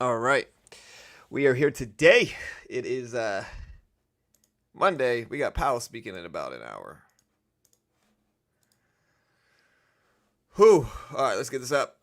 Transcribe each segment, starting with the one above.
All right. We are here today. It is Monday. We got Powell speaking in about an hour. Whew. All right, let's get this up.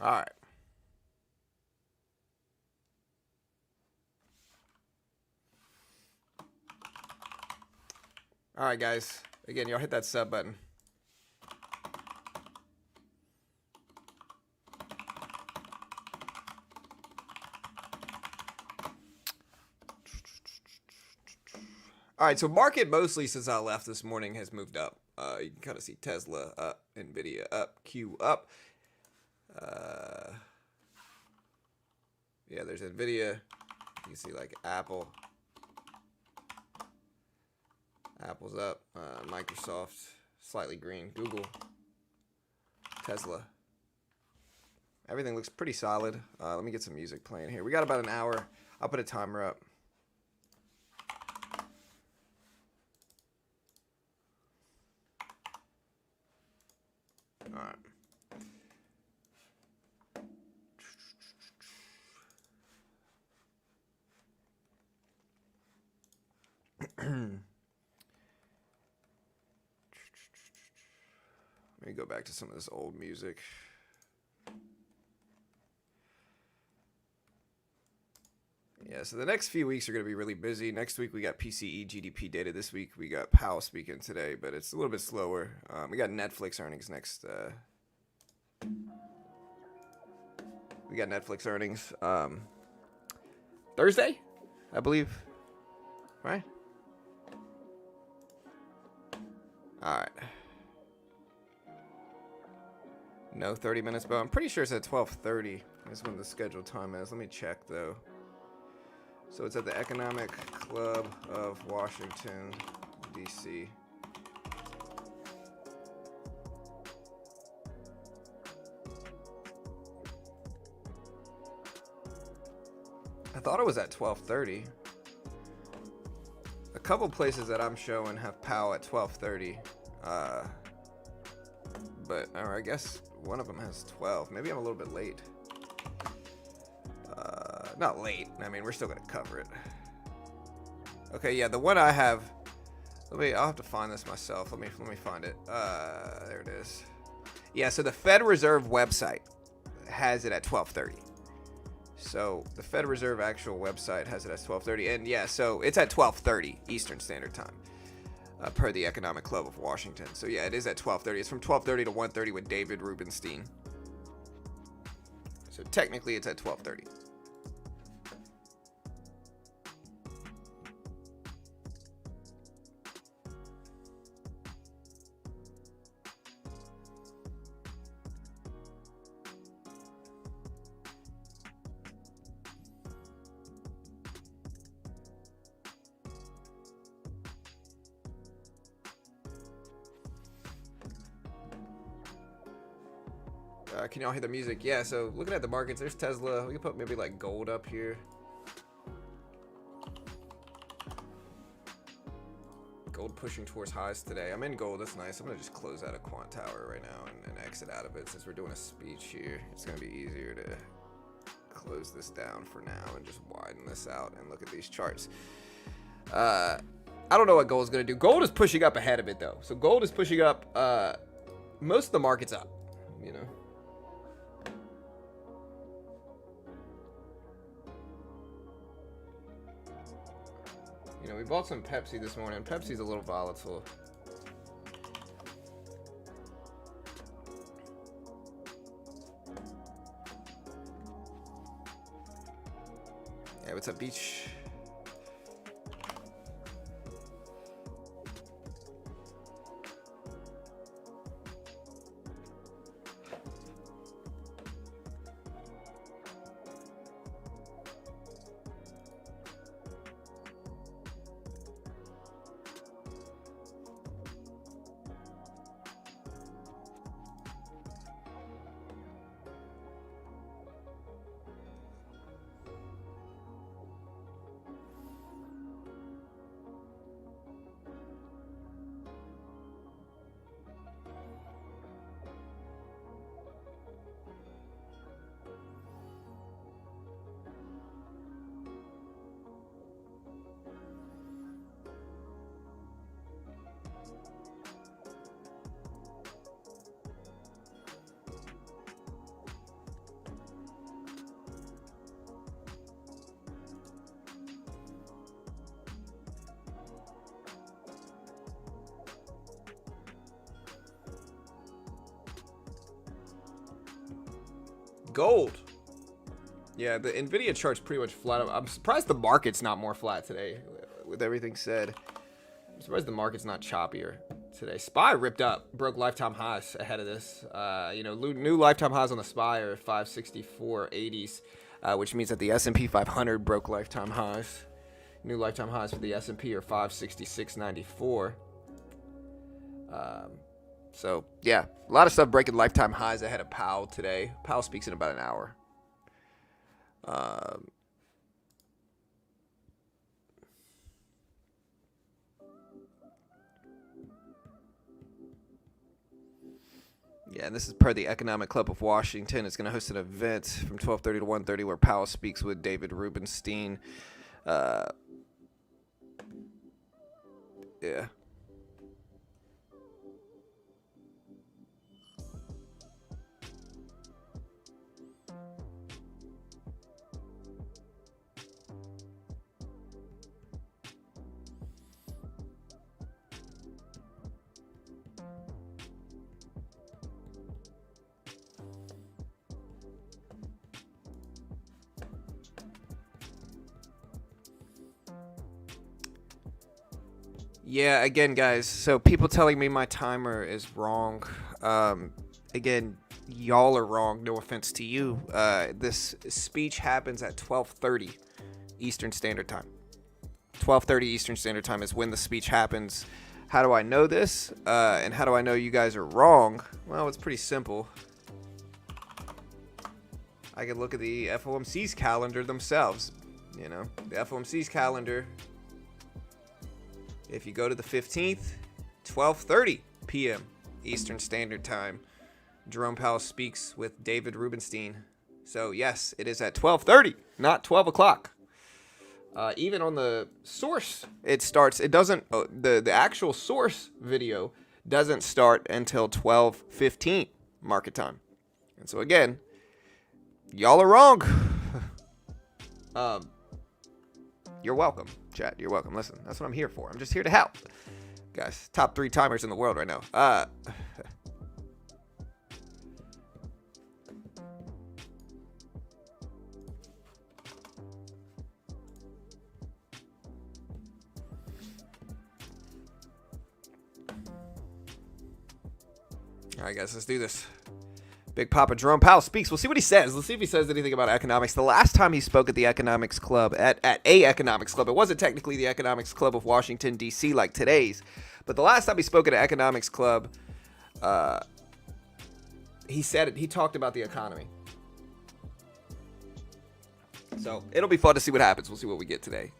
All right. All right, guys. Again, y'all hit that sub button. All right, so market mostly since I left this morning has moved up. You can kind of see Tesla up, Nvidia up, Q up. Yeah, there's Nvidia. You can see like Apple. Apple's up. Microsoft, slightly green. Google, Tesla. Everything looks pretty solid. Let me get some music playing here. We got about an hour. I'll put a timer up. All right. Let me go back to some of this old music. Yeah, so the next few weeks are going to be really busy. Next week we got PCE GDP data. This week we got Powell speaking today, but it's a little bit slower. We got Netflix earnings next. We got Netflix earnings Thursday, I believe. Right? All right. No 30 minutes, but I'm pretty sure it's at 12:30. That's when the scheduled time is. Let me check though. So it's at the Economic Club of Washington, D.C. I thought it was at 12:30. A couple places that I'm showing have Powell at 12:30. But or I guess one of them has 12. Maybe I'm a little bit late. Not late. I mean, we're still gonna cover it. Okay, yeah, the one I have. I'll have to find this myself. Let me find it. There it is. Yeah, so the Fed Reserve website has it at 12:30. So the Fed Reserve actual website has it at 12:30, and yeah, so it's at 12:30 Eastern Standard Time, per the Economic Club of Washington. So yeah, it is at 12:30. It's from 12:30 to 1:30 with David Rubenstein. So technically, it's at 12:30. Can y'all hear the music? Yeah, so looking at the markets, there's Tesla. We can put maybe like gold up here. Gold pushing towards highs today. I'm in gold. That's nice. I'm going to just close out a quant tower right now and exit out of it since we're doing a speech here. It's going to be easier to close this down for now and just widen this out and look at these charts. I don't know what gold is going to do. Gold is pushing up ahead of it, though. So gold is pushing up. Most of the market's up, you know. You know, we bought some Pepsi this morning. Pepsi's a little volatile. Yeah, what's up, Beach? Gold. Yeah, the Nvidia chart's pretty much flat. I'm surprised the market's not more flat today. With everything said, I'm surprised the market's not choppier today. SPY ripped up, broke lifetime highs ahead of this. New lifetime highs on the SPY are 564.80s, which means that the S&P 500 broke lifetime highs. New lifetime highs for the S&P are 566.94. So, yeah, a lot of stuff breaking lifetime highs ahead of Powell today. Powell speaks in about an hour. Yeah, and this is per the Economic Club of Washington. It's going to host an event from 12:30 to 1:30 where Powell speaks with David Rubenstein. Yeah. Yeah, again, guys, so people telling me my timer is wrong. Again, y'all are wrong. No offense to you. This speech happens at 12:30 Eastern Standard Time. 12:30 Eastern Standard Time is when the speech happens. How do I know this? And how do I know you guys are wrong? Well, it's pretty simple. I can look at the FOMC's calendar themselves. You know, the FOMC's calendar. If you go to the 15th, 12:30 p.m. Eastern Standard Time, Jerome Powell speaks with David Rubenstein. So, yes, it is at 12:30, not 12 o'clock. Even on the source, it doesn't, the actual source video doesn't start until 12:15 market time. And so, again, y'all are wrong. You're welcome, chat. You're welcome. Listen, that's what I'm here for. I'm just here to help. Guys, top 3 timers in the world right now. All right, guys, let's do this. Big Papa Jerome Powell speaks. We'll see what he says. Let's see if he says anything about economics. The last time he spoke at the Economics Club, at a Economics Club, it wasn't technically the Economics Club of Washington, D.C. like today's, but the last time he spoke at an Economics Club, he talked about the economy. So it'll be fun to see what happens. We'll see what we get today.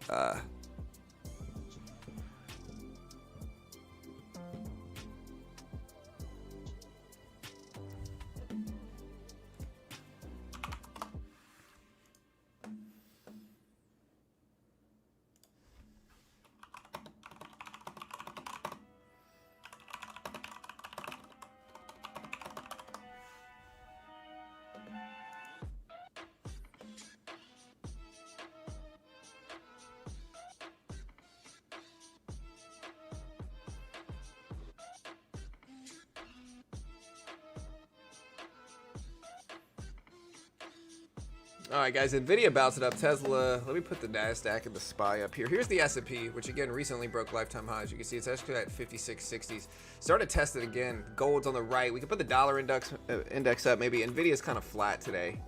All right, guys, NVIDIA bouncing up. Tesla, let me put the NASDAQ and the SPY up here. Here's the S&P, which, again, recently broke lifetime highs. You can see it's actually at 5660s. Started to test it again. Gold's on the right. We can put the dollar index up. Maybe NVIDIA's kind of flat today.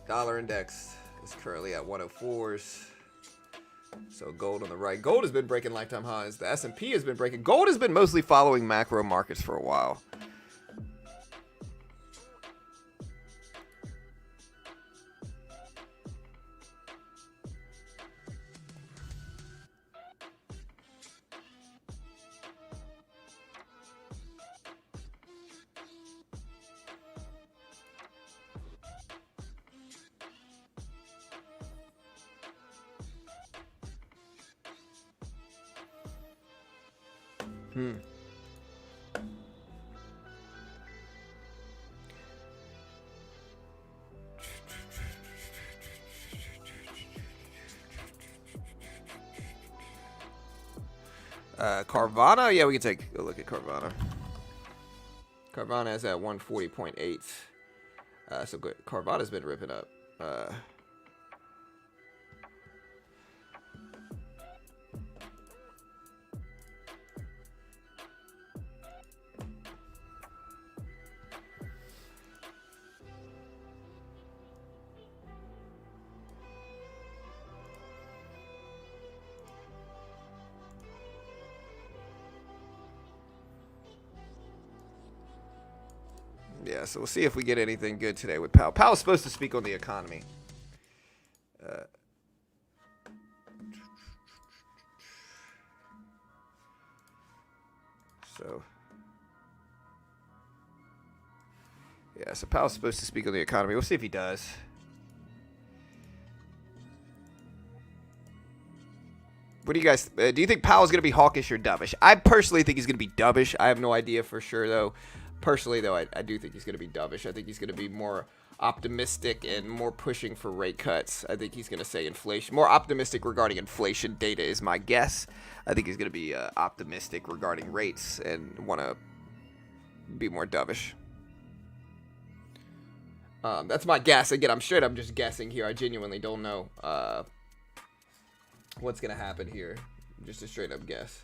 Dollar index is currently at 104s. So gold on the right. Gold has been breaking lifetime highs. The S&P has been breaking. Gold has been mostly following macro markets for a while. Carvana, yeah, we can take a look at Carvana. Carvana is at 140.8. So good. Carvana's been ripping up. Yeah, so we'll see if we get anything good today with Powell. Powell's supposed to speak on the economy. So Powell's supposed to speak on the economy. We'll see if he does. What do you guys, do you think Powell's going to be hawkish or dovish? I personally think he's going to be dovish. I have no idea for sure, though. Personally, though, I do think he's going to be dovish. I think he's going to be more optimistic and more pushing for rate cuts. I think he's going to say inflation. More optimistic regarding inflation data is my guess. I think he's going to be optimistic regarding rates and want to be more dovish. That's my guess. Again, I'm just guessing here. I genuinely don't know what's going to happen here. Just a straight up guess.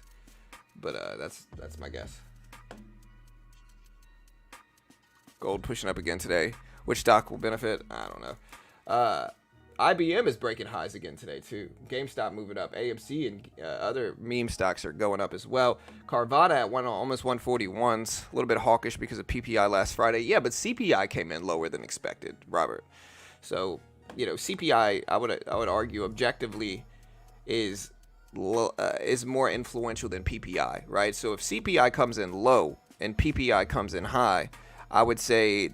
But that's my guess. Gold pushing up again today. Which stock will benefit? I don't know. IBM is breaking highs again today, too. GameStop moving up. AMC and other meme stocks are going up as well. Carvana at almost 141s. A little bit hawkish because of PPI last Friday. Yeah, but CPI came in lower than expected, Robert. So, CPI, I would argue, objectively is more influential than PPI, right? So if CPI comes in low and PPI comes in high, I would say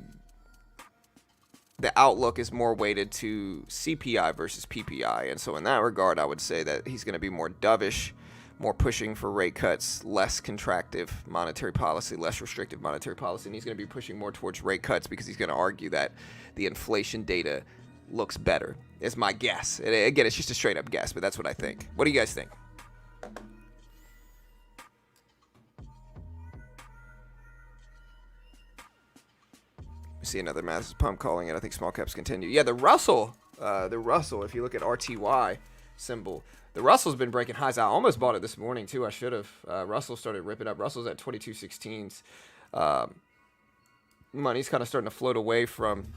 the outlook is more weighted to CPI versus PPI. And so in that regard, I would say that he's going to be more dovish, more pushing for rate cuts, less contractive monetary policy, less restrictive monetary policy. And he's going to be pushing more towards rate cuts because he's going to argue that the inflation data looks better, is my guess. And again, it's just a straight up guess, but that's what I think. What do you guys think? See another massive pump calling it. I think small caps continue. Yeah, the Russell, if you look at RTY symbol, the Russell's been breaking highs. I almost bought it this morning too. I should have. Russell started ripping up. Russell's at 22.16s. Money's kind of starting to float away from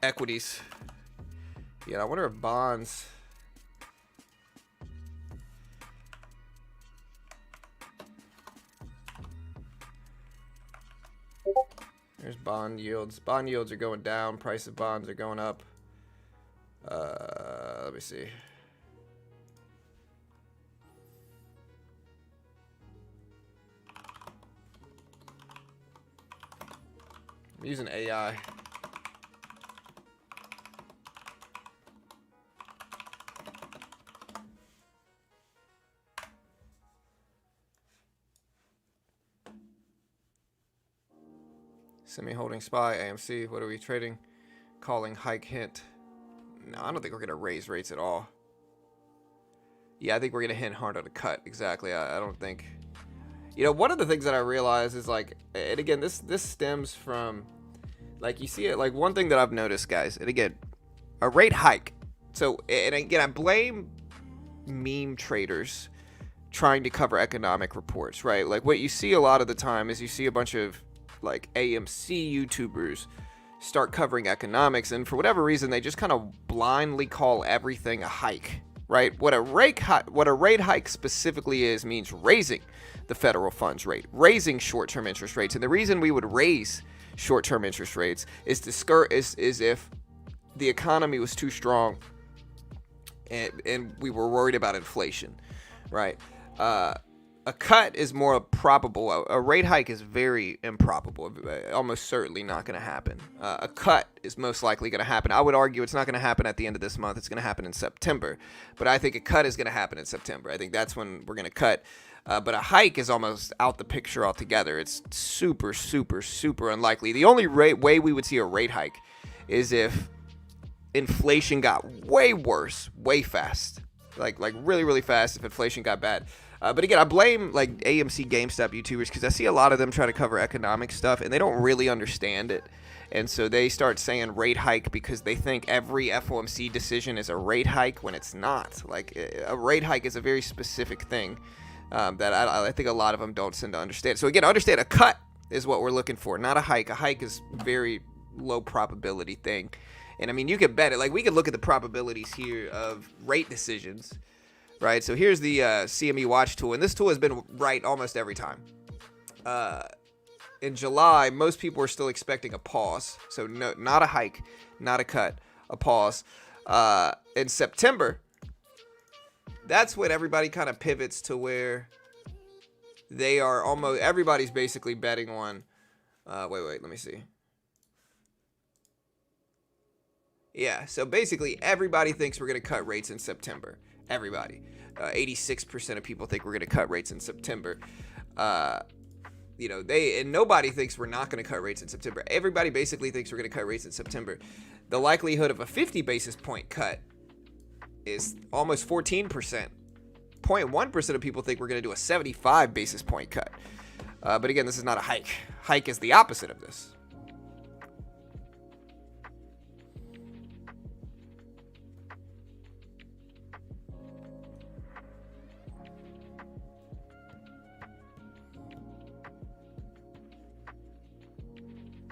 equities. Yeah, I wonder if bonds. There's bond yields. Bond yields are going down. Price of bonds are going up. Let me see. I'm using AI. Semi-holding SPY, AMC. What are we trading? Calling hike hint. No, I don't think we're going to raise rates at all. Yeah, I think we're going to hint hard on a cut. Exactly. I don't think. You know, one of the things that I realize is like, and again, this stems from, like, you see it, like, one thing that I've noticed, guys, and again, a rate hike. So, and again, I blame meme traders trying to cover economic reports, right? Like, what you see a lot of the time is you see a bunch of, like, AMC YouTubers start covering economics, and for whatever reason, they just kind of blindly call everything a hike, right? What a rate hike specifically means raising the federal funds rate, raising short-term interest rates. And the reason we would raise short-term interest rates is if the economy was too strong and we were worried about inflation, right? A cut is more probable. A rate hike is very improbable, almost certainly not going to happen. A cut is most likely going to happen. I would argue it's not going to happen at the end of this month. It's going to happen in September. But I think a cut is going to happen in September. I think that's when we're going to cut. But a hike is almost out the picture altogether. It's super, super, super unlikely. The only way we would see a rate hike is if inflation got way worse, way fast. Like really, really fast if inflation got bad. But again, I blame like AMC GameStop YouTubers because I see a lot of them try to cover economic stuff and they don't really understand it. And so they start saying rate hike because they think every FOMC decision is a rate hike when it's not. Like, a rate hike is a very specific thing that I think a lot of them don't seem to understand. So again, understand a cut is what we're looking for, not a hike. A hike is very low probability thing. And I mean, you could bet it. Like, we could look at the probabilities here of rate decisions. Right, so here's the CME Watch tool, and this tool has been right almost every time. In July, most people are still expecting a pause, so no, not a hike, not a cut, a pause. In September, that's when everybody kind of pivots to where they are almost, everybody's basically betting on, wait, let me see. Yeah, so basically everybody thinks we're going to cut rates in September. Everybody. 86% of people think we're going to cut rates in September. And nobody thinks we're not going to cut rates in September. Everybody basically thinks we're going to cut rates in September. The likelihood of a 50 basis point cut is almost 14%. 0.1% of people think we're going to do a 75 basis point cut. But again, this is not a hike. Hike is the opposite of this.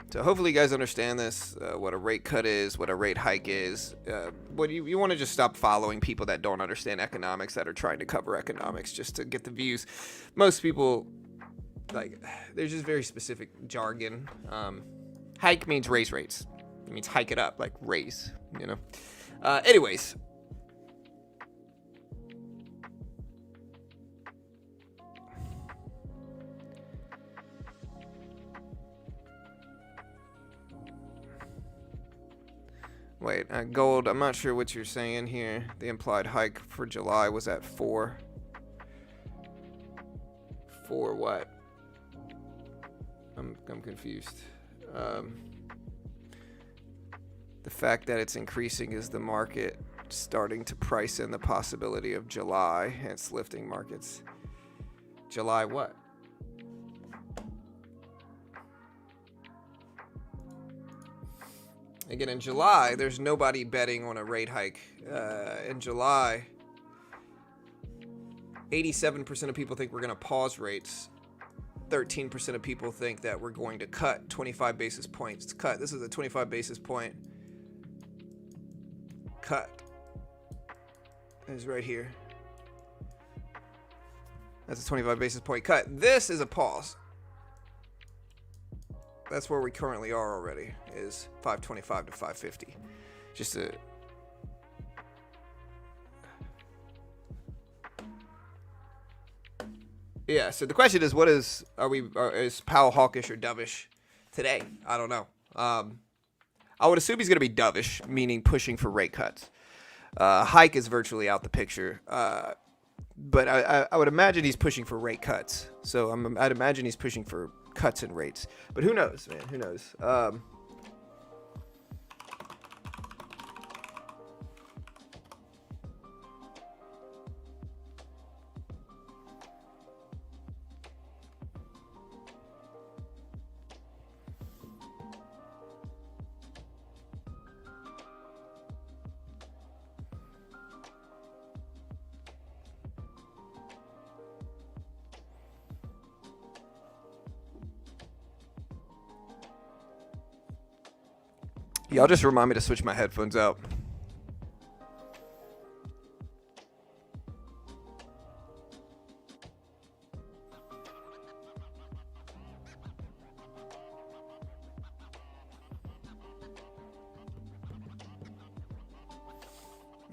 So hopefully you guys understand this, what a rate cut is, what a rate hike is. What you want to just stop following people that don't understand economics, that are trying to cover economics just to get the views. Most people, like, there's just very specific jargon. Hike means raise rates. It means hike it up, like raise, you know. Anyways. Wait, gold, I'm not sure what you're saying here. The implied hike for July was at 4. 4 what? I'm confused. The fact that it's increasing is the market starting to price in the possibility of July, hence lifting markets. July what? Again, in July, there's nobody betting on a rate hike. In July, 87% of people think we're going to pause rates. 13% of people think that we're going to cut 25 basis points. Cut. This is a 25 basis point cut. It's right here. That's a 25 basis point cut. This is a pause. That's where we currently are already, is 525 to 550. Just a... Yeah, so the question is, is Powell hawkish or dovish today? I don't know. I would assume he's going to be dovish, meaning pushing for rate cuts. Hike is virtually out the picture. But I would imagine he's pushing for rate cuts. So I'd imagine he's pushing for cuts in rates. But who knows, man? Who knows? Y'all just remind me to switch my headphones out.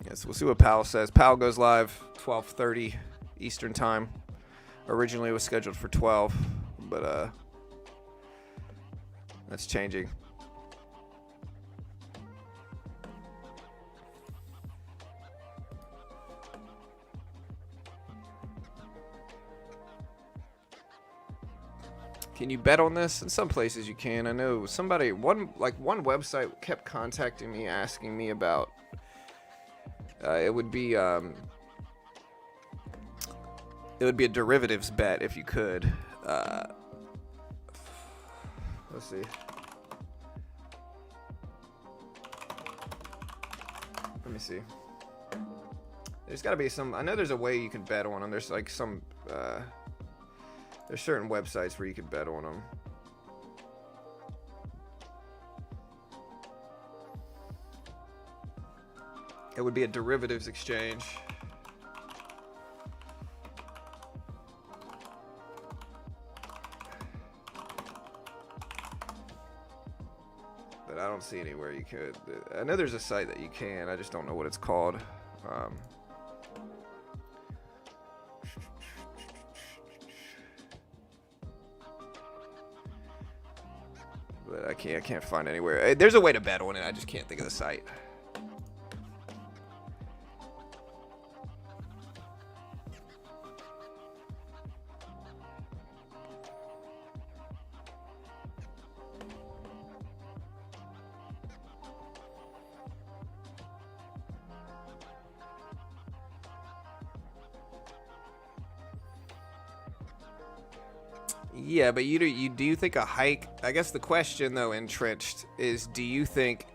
Yes, we'll see what Powell says. Powell goes live 12:30 Eastern time. Originally it was scheduled for 12, but that's changing. Can you bet on this? In some places you can. I know somebody, one website kept contacting me asking me about. It would be a derivatives bet if you could. Let's see. Let me see. There's got to be some. I know there's a way you can bet on them. There's like some. There's certain websites where you can bet on them. It would be a derivatives exchange. But I don't see anywhere you could. I know there's a site that you can. I just don't know what it's called. But I can't find anywhere. There's a way to bet on it. I just can't think of the site. Yeah, but do you think a hike? I guess the question though, entrenched, is do you think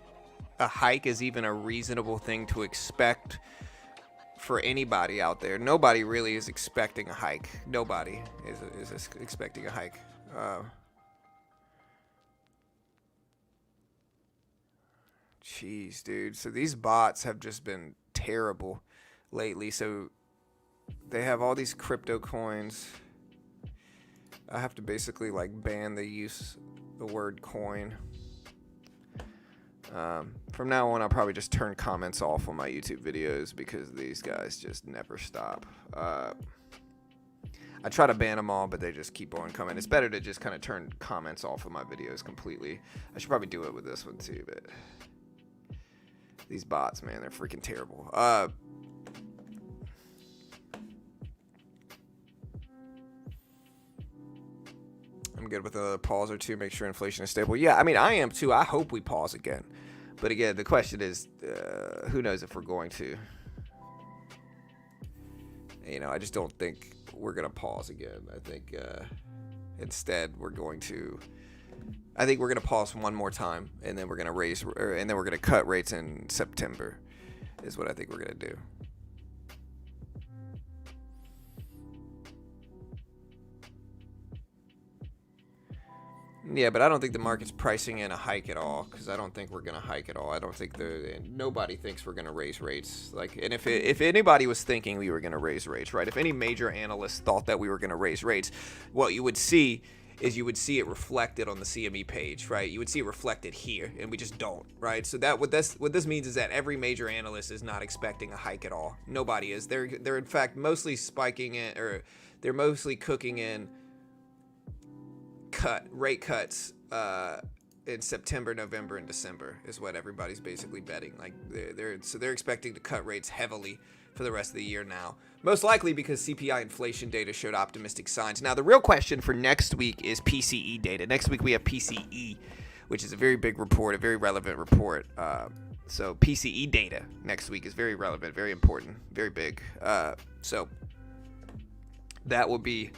a hike is even a reasonable thing to expect for anybody out there? Nobody really is expecting a hike. Nobody is expecting a hike. Jeez, dude. So these bots have just been terrible lately. So they have all these crypto coins. I have to basically like ban the word coin. From now on, I'll probably just turn comments off on my YouTube videos because these guys just never stop. I try to ban them all, but they just keep on coming. It's better to just kind of turn comments off of my videos completely. I should probably do it with this one too, but these bots, man, they're freaking terrible. I'm good with a pause or two, make sure inflation is stable. Yeah, I mean, I am too. I hope we pause again. But again, the question is, who knows if we're going to. You know, I just don't think we're going to pause again. I think instead we're going to pause one more time, and then we're going to raise, and then we're going to cut rates in September is what I think we're going to do. Yeah, but I don't think the market's pricing in a hike at all, because I don't think we're going to hike at all. I don't think nobody thinks we're going to raise rates. And if anybody was thinking we were going to raise rates, right? If any major analyst thought that we were going to raise rates, what you would see is you would see it reflected on the CME page, right? You would see it reflected here, and we just don't, right? So what this means is that every major analyst is not expecting a hike at all. Nobody is. They're in fact mostly spiking it, or they're mostly cooking in rate cuts in September, November, and December is what everybody's basically betting. Like they're expecting to cut rates heavily for the rest of the year now. Most likely because CPI inflation data showed optimistic signs. Now the real question for next week is PCE data. Next week we have PCE, which is a very big report, a very relevant report. So PCE data next week is very relevant, very important, very big. So that will be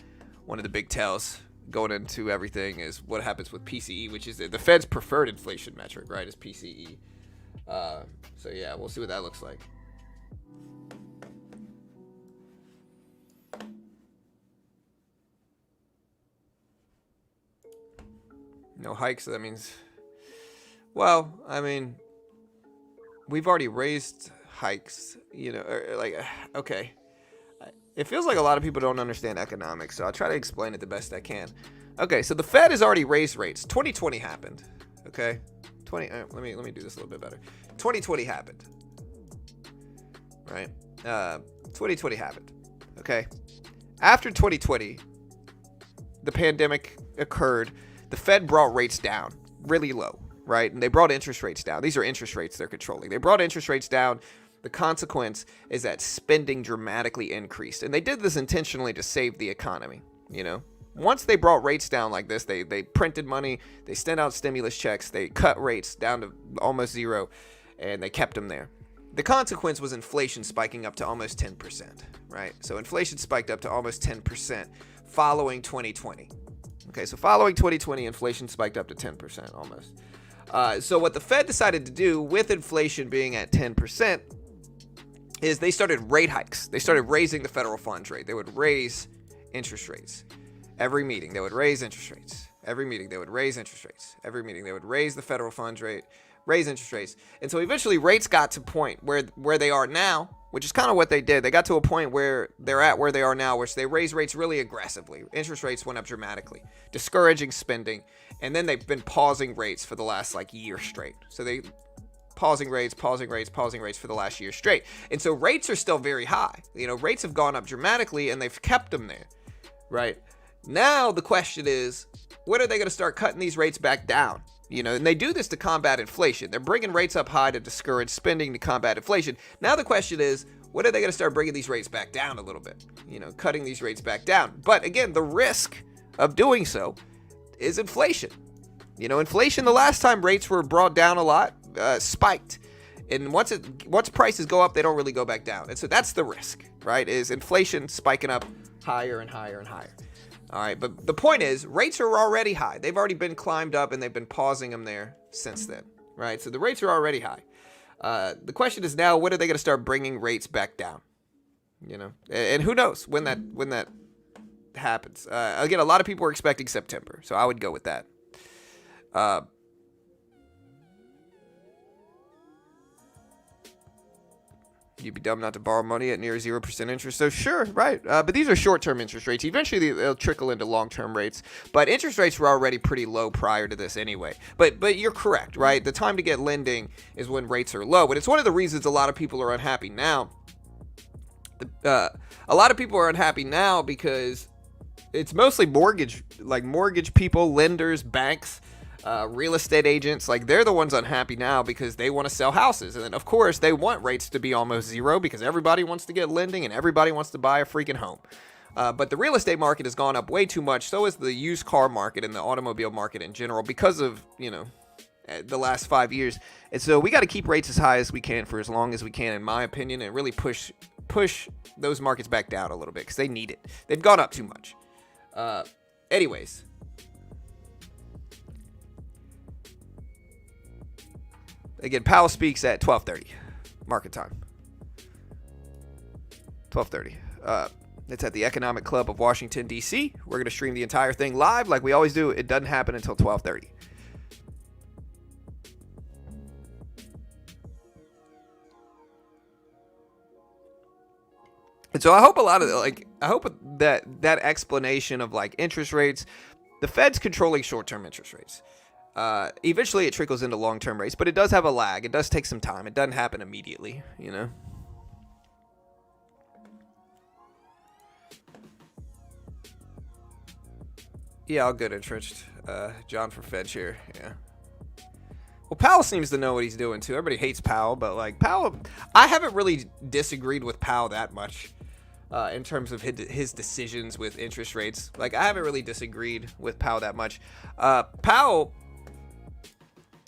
one of the big tells going into everything, is what happens with PCE, which is the Fed's preferred inflation metric, right, is PCE. So yeah, we'll see what that looks like. No hikes, so that means Well, I mean, we've already raised hikes, okay. It feels like a lot of people don't understand economics, so I'll try to explain it the best I can. Okay, so the Fed has already raised rates. 2020 happened. Okay, let me do this a little bit better. 2020 happened. Right. 2020 happened. Okay. After 2020, the pandemic occurred. The Fed brought rates down really low, right? And they brought interest rates down. These are interest rates they're controlling. They brought interest rates down. The consequence is that spending dramatically increased. And they did this intentionally to save the economy, you know? Once they brought rates down like this, they printed money, they sent out stimulus checks, they cut rates down to almost zero, and they kept them there. The consequence was inflation spiking up to almost 10%, right? So inflation spiked up to almost 10% following 2020. Okay, so following 2020, inflation spiked up to 10% almost. So what the Fed decided to do with inflation being at 10% is they started rate hikes. They started raising the federal funds rate. They would raise interest rates. Every meeting, they would raise interest rates. Every meeting, they would raise interest rates. Every meeting, they would raise the federal funds rate, raise interest rates. And so eventually rates got to a point where they are now, which is kind of what they did. They got to a point where they're at where they are now, which they raised rates really aggressively. Interest rates went up dramatically, discouraging spending. And then they've been pausing rates for the last year straight. So they pausing rates for the last year straight. And so rates are still very high. You know, rates have gone up dramatically and they've kept them there, right? Now the question is, when are they going to start cutting these rates back down? You know, and they do this to combat inflation. They're bringing rates up high to discourage spending to combat inflation. Now the question is, when are they going to start bringing these rates back down a little bit? You know, cutting these rates back down. But again, the risk of doing so is inflation. You know, inflation, the last time rates were brought down a lot, spiked. And once prices go up, they don't really go back down. And so that's the risk, right? Is inflation spiking up higher and higher and higher. All right, but the point is, rates are already high. They've already been climbed up, and they've been pausing them there since then, right? So the rates are already high. The question is now, when are they going to start bringing rates back down? You know, and who knows when that happens? Again, a lot of people are expecting September, so I would go with that. You'd be dumb not to borrow money at near 0% interest. So sure, right. But these are short-term interest rates. Eventually, they'll trickle into long-term rates. But interest rates were already pretty low prior to this anyway. But you're correct, right? The time to get lending is when rates are low. But it's one of the reasons a lot of people are unhappy now. A lot of people are unhappy now because it's mostly mortgage people, lenders, banks, real estate agents. They're the ones unhappy now because they want to sell houses. And then, of course, they want rates to be almost zero because everybody wants to get lending and everybody wants to buy a freaking home. But the real estate market has gone up way too much. So is the used car market and the automobile market in general because of, the last 5 years. And so we got to keep rates as high as we can for as long as we can, in my opinion, and really push those markets back down a little bit because they need it. They've gone up too much. Anyways. Again, Powell speaks at 12:30 market time. 12:30. It's at the Economic Club of Washington, D.C. We're going to stream the entire thing live like we always do. It doesn't happen until 12:30. And so I hope that explanation of interest rates, the Fed's controlling short-term interest rates. Eventually it trickles into long-term rates, but it does have a lag. It does take some time. It doesn't happen immediately, Yeah, I'll get entrenched. John for Fed chair. Yeah. Well, Powell seems to know what he's doing too. Everybody hates Powell, but Powell, I haven't really disagreed with Powell that much in terms of his decisions with interest rates. I haven't really disagreed with Powell that much. Powell.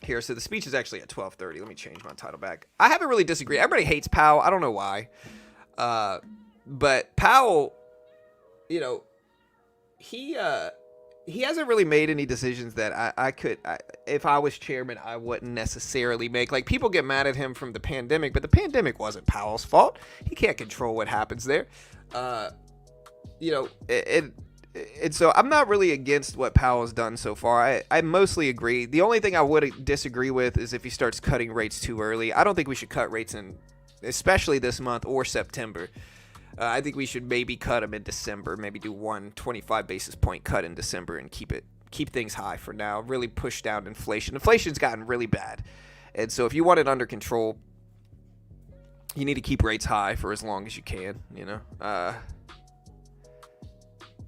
Here, so the speech is actually at 12:30. Let me change my title back. I haven't really disagreed. Everybody hates Powell. I don't know why. But Powell, he hasn't really made any decisions that I could, if I was chairman, I wouldn't necessarily make. People get mad at him from the pandemic, but the pandemic wasn't Powell's fault. He can't control what happens there. And so I'm not really against what Powell's done so far. I mostly agree. The only thing I would disagree with is if he starts cutting rates too early. I don't think we should cut rates especially this month or September. I think we should maybe cut them in December. Maybe do one 25 basis point cut in December and keep things high for now. Really push down inflation. Inflation's gotten really bad, and so if you want it under control, you need to keep rates high for as long as you can.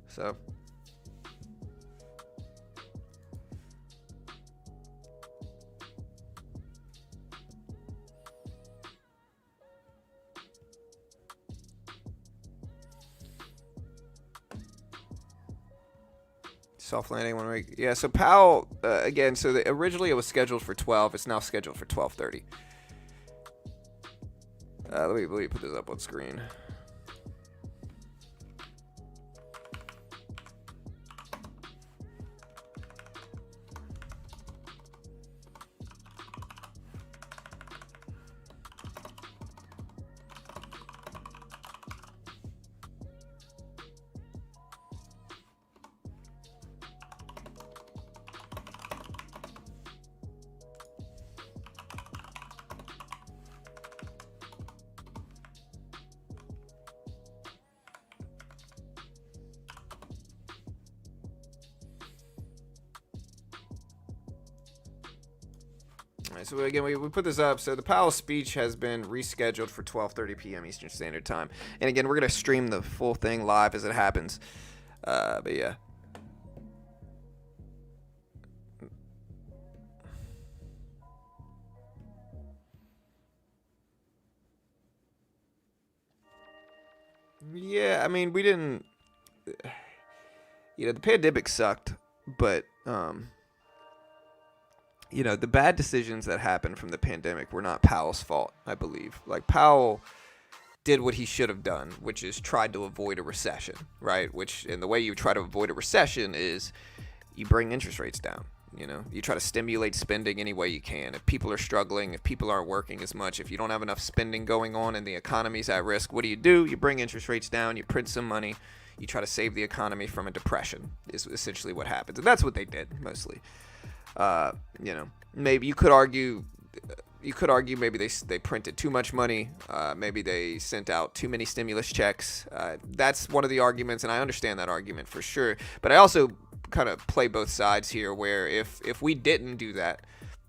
So. Soft landing 1 week. Yeah, so Powell, again, so originally it was scheduled for 12. It's now scheduled for 12:30. Let me put this up on screen. So again, we put this up. So the Powell speech has been rescheduled for 12:30 p.m. Eastern Standard Time. And again, we're going to stream the full thing live as it happens. But yeah. Yeah, I mean, we didn't... the pandemic sucked, but... the bad decisions that happened from the pandemic were not Powell's fault, I believe. Like, Powell did what he should have done, which is tried to avoid a recession, right? And the way you try to avoid a recession is you bring interest rates down. You try to stimulate spending any way you can. If people are struggling, if people aren't working as much, if you don't have enough spending going on and the economy's at risk, what do? You bring interest rates down, you print some money, you try to save the economy from a depression is essentially what happens. And that's what they did, mostly. Maybe you could argue maybe they printed too much money. Maybe they sent out too many stimulus checks. That's one of the arguments, and I understand that argument for sure. But I also kind of play both sides here, where if we didn't do that,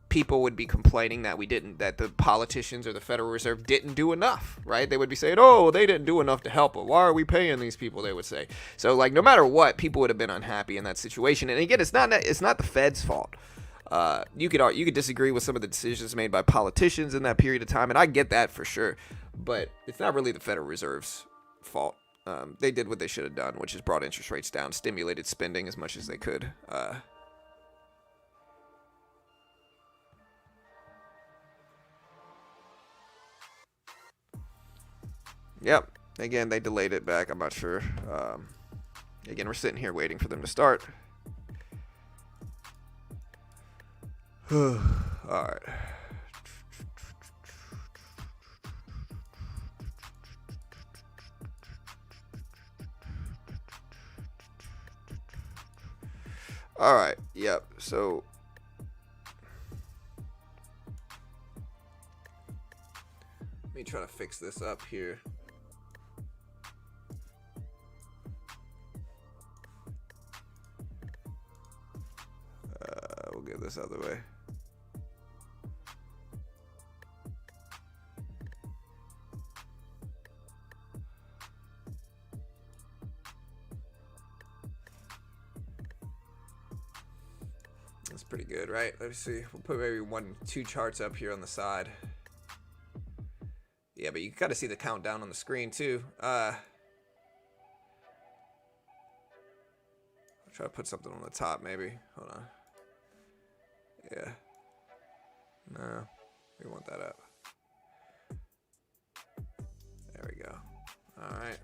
people would be complaining that that the politicians or the Federal Reserve didn't do enough, right? They would be saying, oh, they didn't do enough to help, but why are we paying these people, they would say. So, like, no matter what, people would have been unhappy in that situation. And again, it's not the Fed's fault. You could disagree with some of the decisions made by politicians in that period of time, and I get that for sure, but it's not really the Federal Reserve's fault. They did what they should have done, which is brought interest rates down, stimulated spending as much as they could. Yep. Again, they delayed it back. I'm not sure. Again, we're sitting here waiting for them to start. All right. All right. Yep. So let me try to fix this up here. We'll get this out of the way. That's pretty good, right? Let me see. We'll put maybe 2 charts up here on the side. Yeah, but you got to see the countdown on the screen too. I'll try to put something on the top maybe. Hold on. Yeah. No, we want that up. There we go. All right.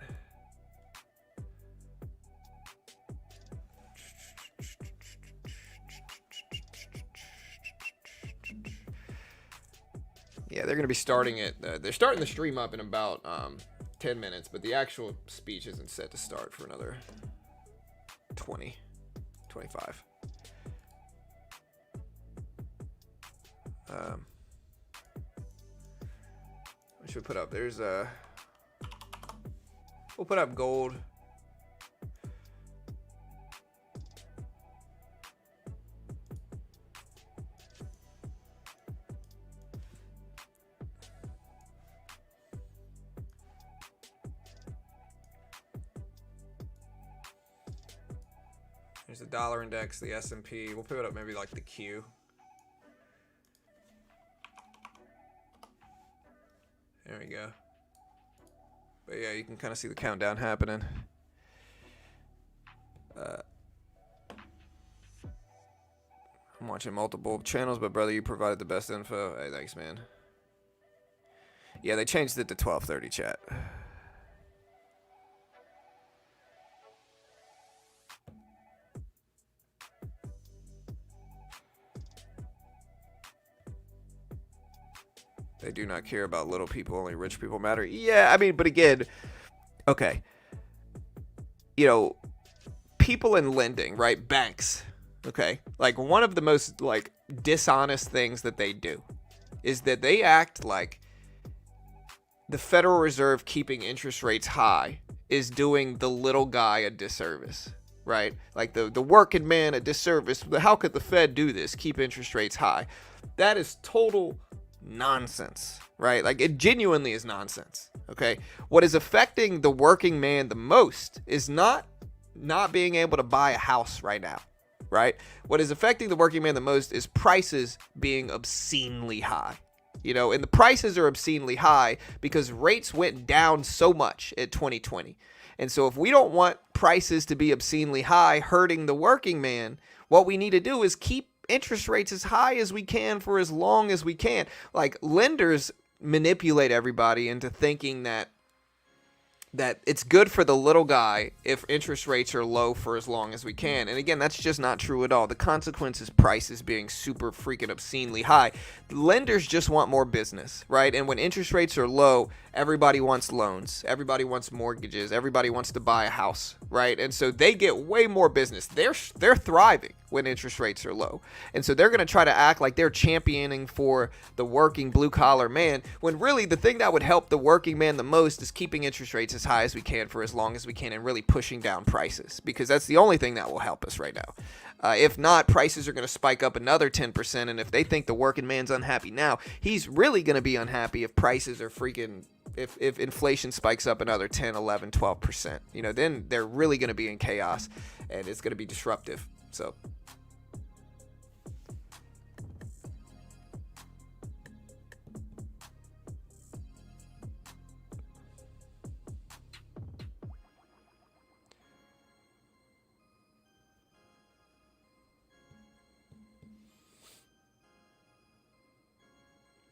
Yeah, they're going to be starting it. They're starting the stream up in about 10 minutes, but the actual speech isn't set to start for another 20, 25. What should we put up? There's we'll put up gold. There's the dollar index, the S&P. We'll put it up maybe like the Q. There we go. But yeah, you can kind of see the countdown happening. I'm watching multiple channels, but brother, you provided the best info. Hey, thanks, man. Yeah, they changed it to 12:30 chat. They do not care about little people, only rich people matter. Yeah, I mean, but again, okay. You know, people in lending, right? Banks, okay? Like, one of the most, like, dishonest things that they do is that they act like the Federal Reserve keeping interest rates high is doing the little guy a disservice, right? Like, the working man a disservice. How could the Fed do this? Keep interest rates high. That is total nonsense, right? Like, it genuinely is nonsense. Okay, what is affecting the working man the most is not being able to buy a house right now, right? What is affecting the working man the most is prices being obscenely high. You know, and the prices are obscenely high because rates went down so much at 2020. And so if we don't want prices to be obscenely high, hurting the working man, what we need to do is keep interest rates as high as we can for as long as we can. Like, lenders manipulate everybody into thinking that it's good for the little guy if interest rates are low for as long as we can. And again, that's just not true at all. The consequence is prices being super freaking obscenely high. Lenders just want more business, right? And when interest rates are low, everybody wants loans. Everybody wants mortgages. Everybody wants to buy a house, right? And so they get way more business. They're thriving when interest rates are low. And so they're going to try to act like they're championing for the working blue collar man, when really the thing that would help the working man the most is keeping interest rates as high as we can for as long as we can and really pushing down prices, because that's the only thing that will help us right now. If not, prices are going to spike up another 10%. And if they think the working man's unhappy now, he's really going to be unhappy if prices are freaking, if inflation spikes up another 10, 11, 12%. You know, then they're really going to be in chaos and it's going to be disruptive. So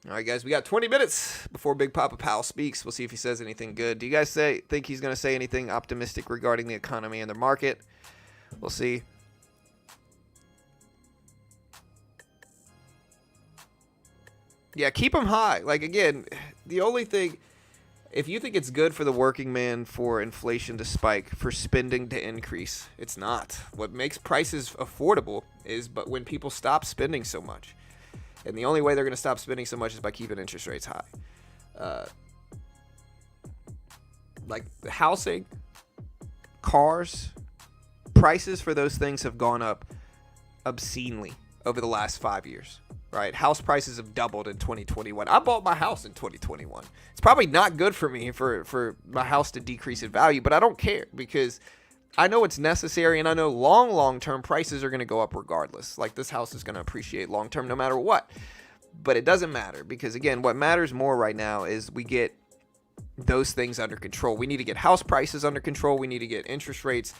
all right, guys, we got 20 minutes before Big Papa Powell speaks. We'll see if he says anything good. Do you guys think he's going to say anything optimistic regarding the economy and the market? We'll see. Yeah, keep them high. Like, again, the only thing, if you think it's good for the working man for inflation to spike, for spending to increase, it's not. What makes prices affordable is but when people stop spending so much. And the only way they're going to stop spending so much is by keeping interest rates high. Like housing, cars, prices for those things have gone up obscenely over the last 5 years, right? House prices have doubled in 2021. I bought my house in 2021. It's probably not good for me for my house to decrease in value, but I don't care because I know it's necessary, and I know long-term prices are going to go up regardless. Like, this house is going to appreciate long-term no matter what. But it doesn't matter because, again, what matters more right now is we get those things under control. We need to get house prices under control. We need to get interest rates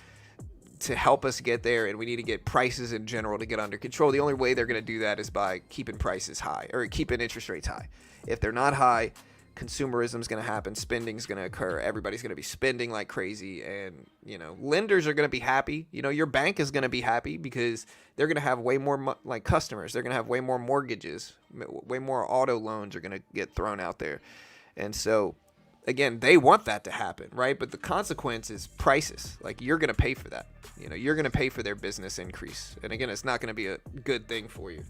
to help us get there, and we need to get prices in general to get under control. The only way they're going to do that is by keeping prices high or keeping interest rates high. If they're not high, consumerism is going to happen, spending is going to occur, everybody's going to be spending like crazy, and you know, lenders are going to be happy. You know, your bank is going to be happy because they're going to have way more like customers. They're going to have way more mortgages, way more auto loans are going to get thrown out there. And so again, they want that to happen, right? But the consequence is prices. Like, you're going to pay for that. You're going to pay for their business increase. And again, it's not going to be a good thing for you.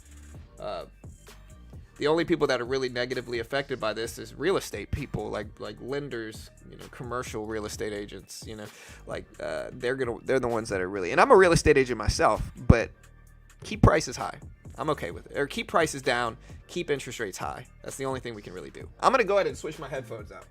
The only people that are really negatively affected by this is real estate people, like lenders, commercial real estate agents, they're the ones that are really, and I'm a real estate agent myself, but keep prices high. I'm okay with it. Or keep prices down, keep interest rates high. That's the only thing we can really do. I'm going to go ahead and switch my headphones out.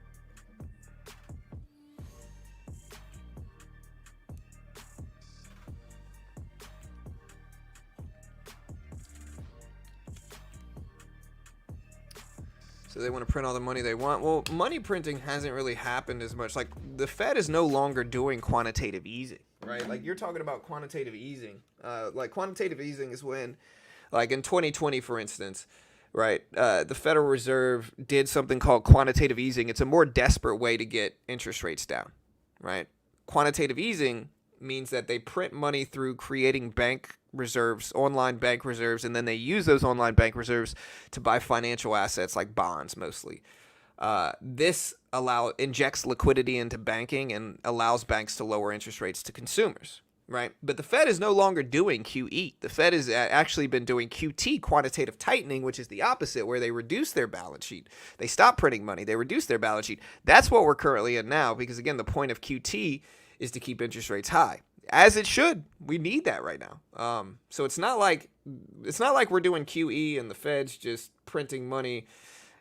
So they want to print all the money they want. Well, money printing hasn't really happened as much. Like, the Fed is no longer doing quantitative easing, right? Like, you're talking about quantitative easing. Quantitative easing is when, like in 2020, for instance, right, the Federal Reserve did something called quantitative easing. It's a more desperate way to get interest rates down, right? Quantitative easing means that they print money through creating bank reserves, online bank reserves, and then they use those online bank reserves to buy financial assets like bonds mostly. This injects liquidity into banking and allows banks to lower interest rates to consumers, right? But the Fed is no longer doing QE. The Fed has actually been doing QT, quantitative tightening, which is the opposite, where they reduce their balance sheet. They stop printing money. They reduce their balance sheet. That's what we're currently in now because, again, the point of QT is to keep interest rates high, as it should. We need that right now. So it's not like we're doing QE and the Fed's just printing money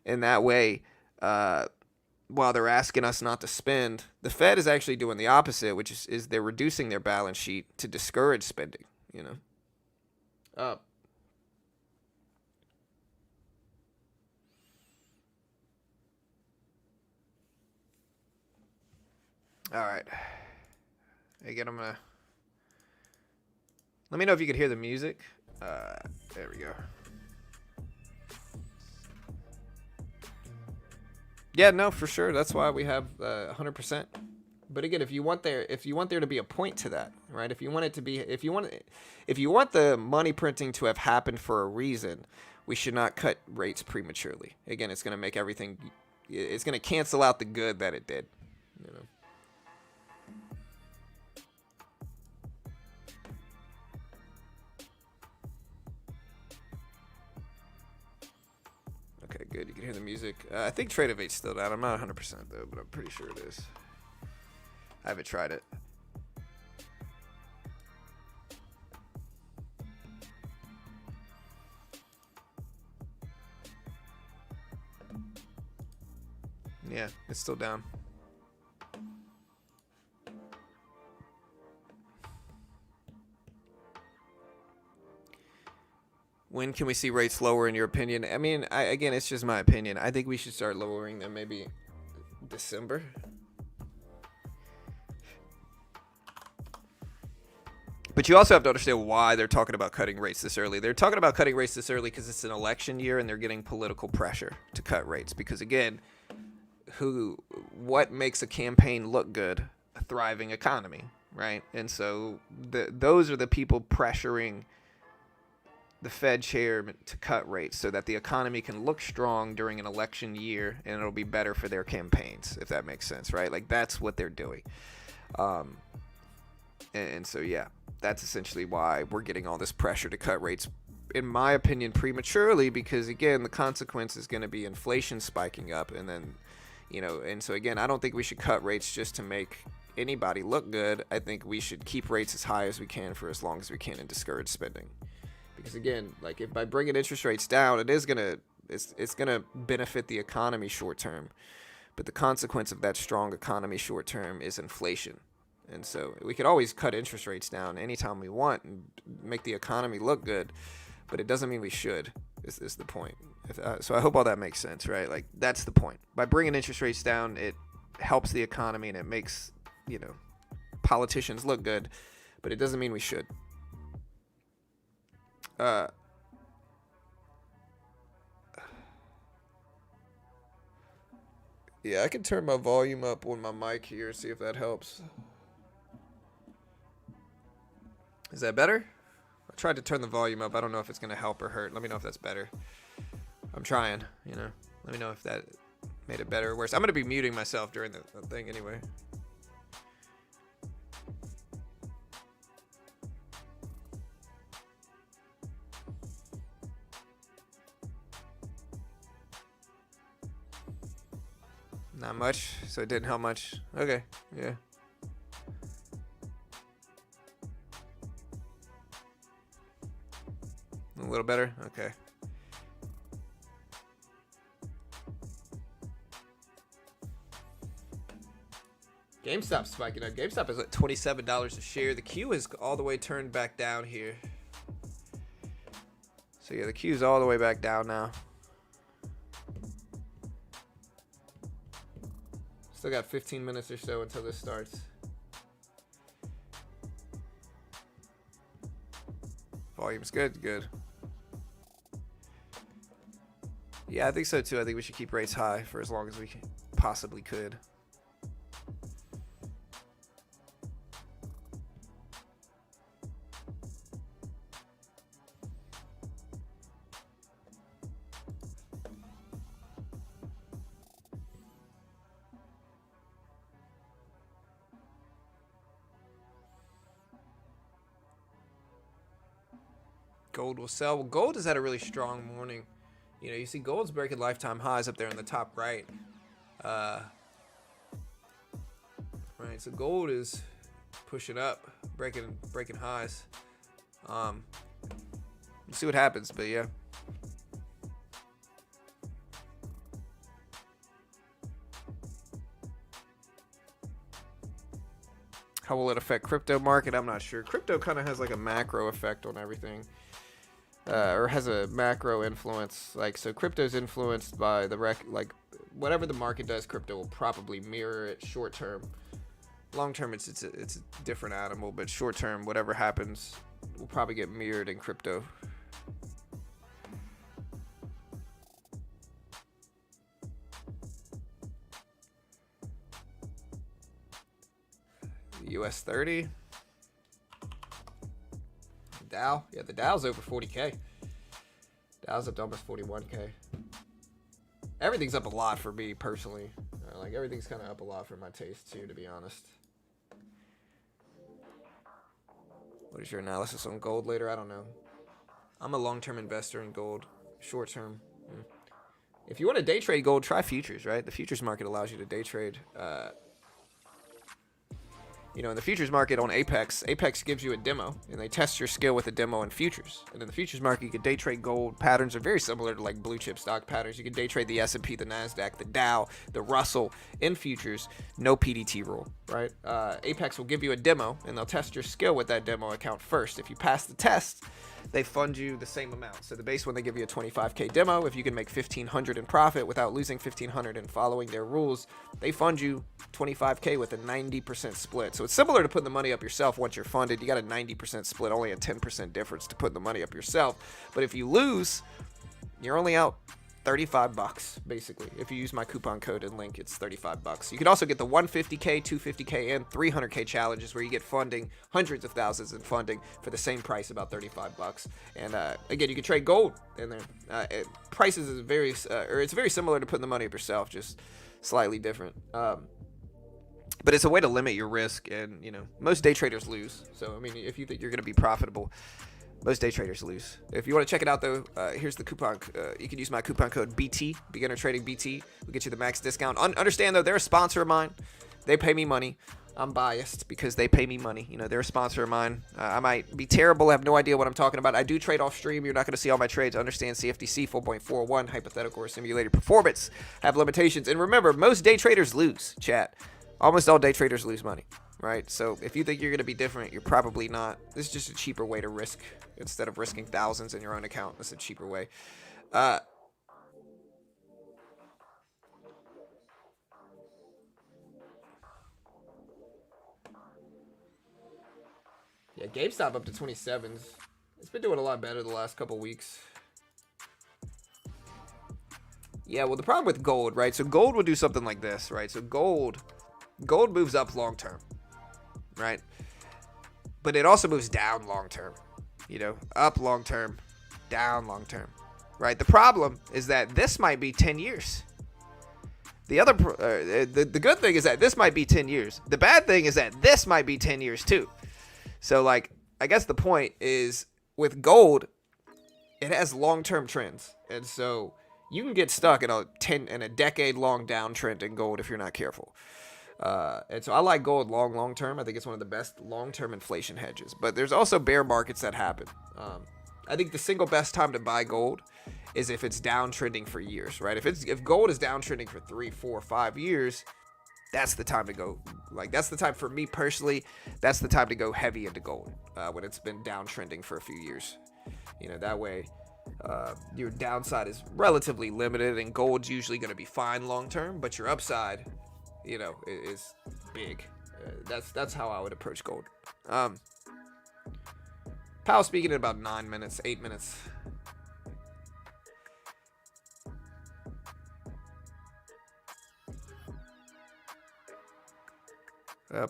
in that way while they're asking us not to spend. The Fed is actually doing the opposite, which is they're reducing their balance sheet to discourage spending. All right. Again, let me know if you could hear the music. There we go. Yeah, no, for sure. That's why we have 100%. But again, if you want there to be a point to that, right? If you want the money printing to have happened for a reason, we should not cut rates prematurely. Again, it's going to make everything. It's going to cancel out the good that it did. Okay, good. You can hear the music. I think Trade of 8's still down. I'm not 100% though, but I'm pretty sure it is. I haven't tried it. Yeah, it's still down. When can we see rates lower in your opinion? I mean, again, it's just my opinion. I think we should start lowering them maybe December. But you also have to understand why they're talking about cutting rates this early. They're talking about cutting rates this early because it's an election year and they're getting political pressure to cut rates. Because again, what makes a campaign look good? A thriving economy, right? And so those are the people pressuring the Fed chair to cut rates so that the economy can look strong during an election year and it'll be better for their campaigns, if that makes sense, right? Like, that's what they're doing. And so, yeah, that's essentially why we're getting all this pressure to cut rates, in my opinion, prematurely, because, again, the consequence is going to be inflation spiking up. And then, and so, again, I don't think we should cut rates just to make anybody look good. I think we should keep rates as high as we can for as long as we can and discourage spending. Because again, like, if by bringing interest rates down, it's gonna benefit the economy short term, but the consequence of that strong economy short term is inflation. And so we could always cut interest rates down anytime we want and make the economy look good, but it doesn't mean we should. Is the point? So I hope all that makes sense, right? Like, that's the point. By bringing interest rates down, it helps the economy and it makes politicians look good, but it doesn't mean we should. Yeah, I can turn my volume up on my mic here, see if that helps. Is that better? I tried to turn the volume up. I don't know if it's going to help or hurt. Let me know if that's better. I'm trying, Let me know if that made it better or worse. I'm going to be muting myself during the thing anyway. Not much, so it didn't help much. Okay, yeah. A little better? Okay. GameStop's spiking up. GameStop is at $27 a share. The Q is all the way turned back down here. So yeah, the Q is all the way back down now. Still got 15 minutes or so until this starts. Volume's good, good. Yeah, I think so too. I think we should keep rates high for as long as we possibly could. Gold will sell. Well, gold has had a really strong morning. You know, you see gold's breaking lifetime highs up there in the top right. Right, so gold is pushing up, breaking highs. We'll see what happens, but yeah. How will it affect crypto market? I'm not sure. Crypto kind of has like a macro effect on everything. Or has a macro influence, like, so crypto's influenced by the like whatever the market does, crypto will probably mirror it short term. Long term, it's a different animal, but short term, whatever happens will probably get mirrored in crypto. US 30. Dow, yeah, the Dow's over 40K. Dow's up to almost 41K. Everything's up a lot for me personally. Like everything's kind of up a lot for my taste too, to be honest. What is your analysis on gold later? I don't know. I'm a long-term investor in gold. Short-term. If you want to day trade gold, try futures, right? The futures market allows you to day trade. You know, in the futures market on Apex gives you a demo, and they test your skill with a demo in futures. And in the futures market, you can day trade gold. Patterns are very similar to like blue chip stock patterns. You can day trade the S&P, the NASDAQ, the Dow, the Russell in futures. No PDT rule, right? Apex will give you a demo, and they'll test your skill with that demo account first. If you pass the test, they fund you the same amount. So the base one, they give you a 25K demo. If you can make 1,500 in profit without losing 1,500 and following their rules, they fund you 25K with a 90% split. So it's similar to putting the money up yourself. Once you're funded, you got a 90% split, only a 10% difference to putting the money up yourself. But if you lose, you're only out $35 basically. If you use my coupon code and link, it's $35. You can also get the 150K, 250K, and 300K challenges where you get funding, hundreds of thousands in funding for the same price, about $35. And again, you can trade gold, and prices is very, or it's very similar to putting the money up yourself, just slightly different. But it's a way to limit your risk, and you know most day traders lose. So I mean, if you think you're going to be profitable, most day traders lose. If you want to check it out though, here's the coupon. You can use my coupon code BT, Beginner Trading BT. We'll get you the max discount. Understand though, they're a sponsor of mine. They pay me money. I'm biased because they pay me money. You know, they're a sponsor of mine. I might be terrible. I have no idea what I'm talking about. I do trade off stream. You're not going to see all my trades. Understand CFTC 4.41, hypothetical or simulated performance have limitations. And remember, most day traders lose, chat. Almost all day traders lose money, right? So if you think you're going to be different, you're probably not. This is just a cheaper way to risk. Instead of risking thousands in your own account, this is a cheaper way. Yeah, GameStop up to 27s. It's been doing a lot better the last couple weeks. Yeah, well, the problem with gold, right? So gold will do something like this, right? So gold moves up long term, right? But it also moves down long term. You know, up long term, down long term, right? The problem is that this might be 10 years. The other, the good thing is that this might be 10 years. The bad thing is that this might be 10 years too. So like, I guess the point is with gold, it has long-term trends, and so you can get stuck in a decade-long downtrend in gold if you're not careful. And so I like gold long term. I think it's one of the best long-term inflation hedges. But there's also bear markets that happen. I think the single best time to buy gold is if it's downtrending for years, right? If gold is downtrending for 3, 4, 5 years, that's the time to go. Like, that's the time for me personally. That's the time to go heavy into gold when it's been downtrending for a few years. You know, that way your downside is relatively limited, and gold's usually going to be fine long term, but your upside, you know, is big. That's how I would approach gold. Powell speaking in about 9 minutes, 8 minutes.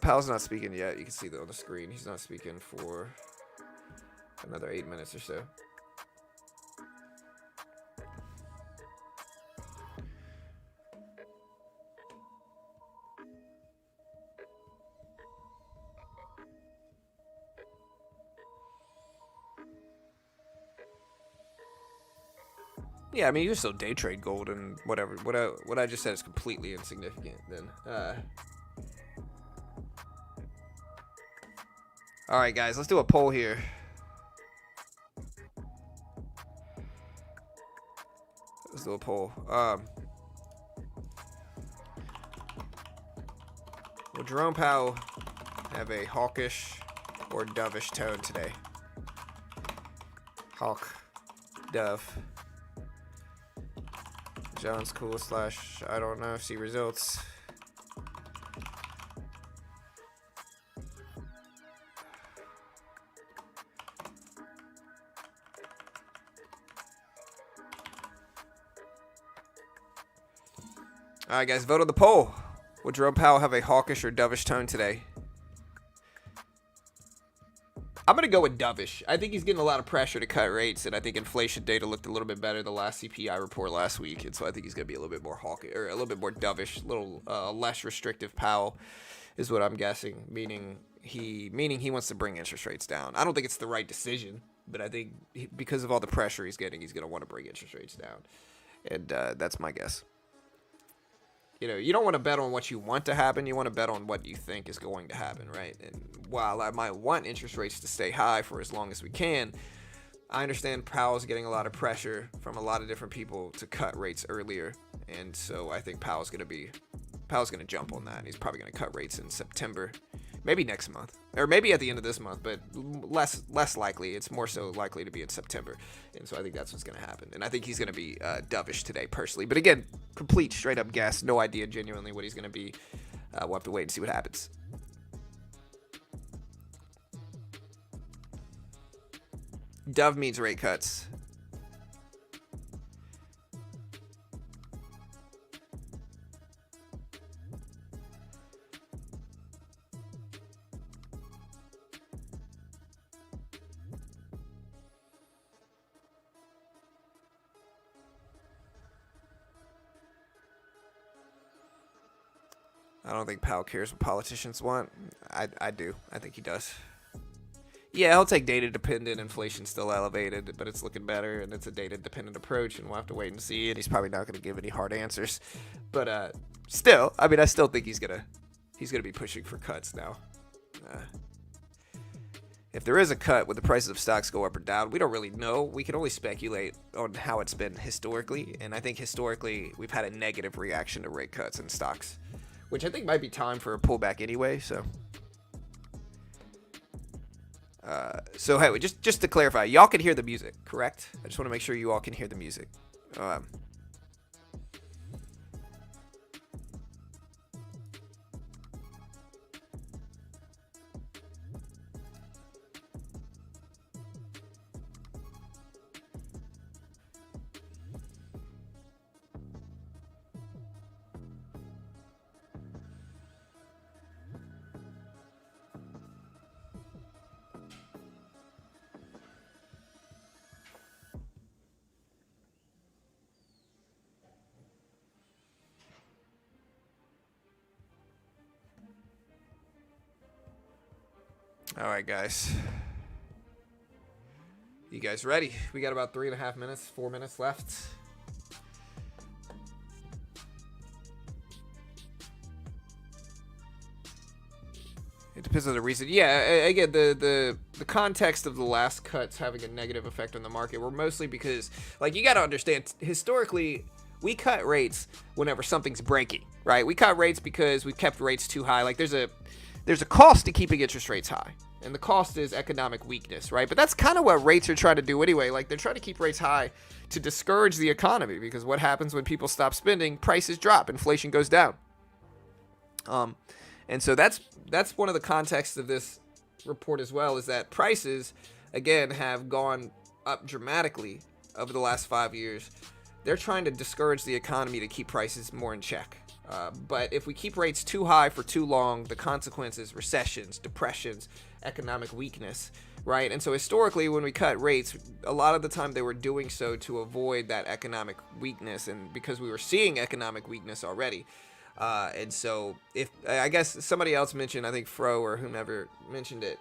Powell's not speaking yet. You can see that on the screen. He's not speaking for another 8 minutes or so. Yeah, I mean, you still day trade gold and whatever. What I just said is completely insignificant. Then, all right, guys, let's do a poll here. Let's do a poll. Will Jerome Powell have a hawkish or dovish tone today? Hawk, dove. John's cool / I don't know. See results. All right, guys, vote on the poll. Will Jerome Powell have a hawkish or dovish tone today? I'm going to go with dovish. I think he's getting a lot of pressure to cut rates, and I think inflation data looked a little bit better the last CPI report last week, and so I think he's going to be a little bit more hawkish, or a little bit more dovish, a little less restrictive Powell is what I'm guessing, meaning he wants to bring interest rates down. I don't think it's the right decision, but I think because of all the pressure he's getting, he's going to want to bring interest rates down, and that's my guess. You know, you don't want to bet on what you want to happen. You want to bet on what you think is going to happen, right? And while I might want interest rates to stay high for as long as we can, I understand Powell's getting a lot of pressure from a lot of different people to cut rates earlier. And so I think Powell's going to jump on that. He's probably going to cut rates in September, maybe next month, or maybe at the end of this month, but less likely. It's more so likely to be in September. And so I think that's what's going to happen. And I think he's going to be dovish today personally. But again, complete straight up guess. No idea genuinely what he's going to be. We'll have to wait and see what happens. Dove means rate cuts. I don't think Powell cares what politicians want. I do. I think he does. Yeah, he'll take data-dependent. Inflation's still elevated, but it's looking better, and it's a data-dependent approach, and we'll have to wait and see, and he's probably not going to give any hard answers. But still, I mean, I still think he's gonna be pushing for cuts now. If there is a cut, would the prices of stocks go up or down? We don't really know. We can only speculate on how it's been historically, and I think historically we've had a negative reaction to rate cuts in stocks, which I think might be time for a pullback anyway. So hey, just to clarify, y'all can hear the music, correct? I just want to make sure you all can hear the music. All right, guys. You guys ready? We got about 3.5 minutes, 4 minutes left. It depends on the reason. Yeah, again, the context of the last cuts having a negative effect on the market were mostly because, like, you got to understand, historically, we cut rates whenever something's breaking, right? We cut rates because we kept rates too high. Like, there's a cost to keeping interest rates high, and the cost is economic weakness, right? But that's kind of what rates are trying to do anyway. Like, they're trying to keep rates high to discourage the economy, because what happens when people stop spending? Prices drop, inflation goes down. And so that's one of the contexts of this report as well, is that prices, again, have gone up dramatically over the last 5 years. They're trying to discourage the economy to keep prices more in check. But if we keep rates too high for too long, the consequences, recessions, depressions, economic weakness, right? And so historically, when we cut rates, a lot of the time they were doing so to avoid that economic weakness, and because we were seeing economic weakness already. And so if, I guess somebody else mentioned, I think Fro or whomever mentioned it,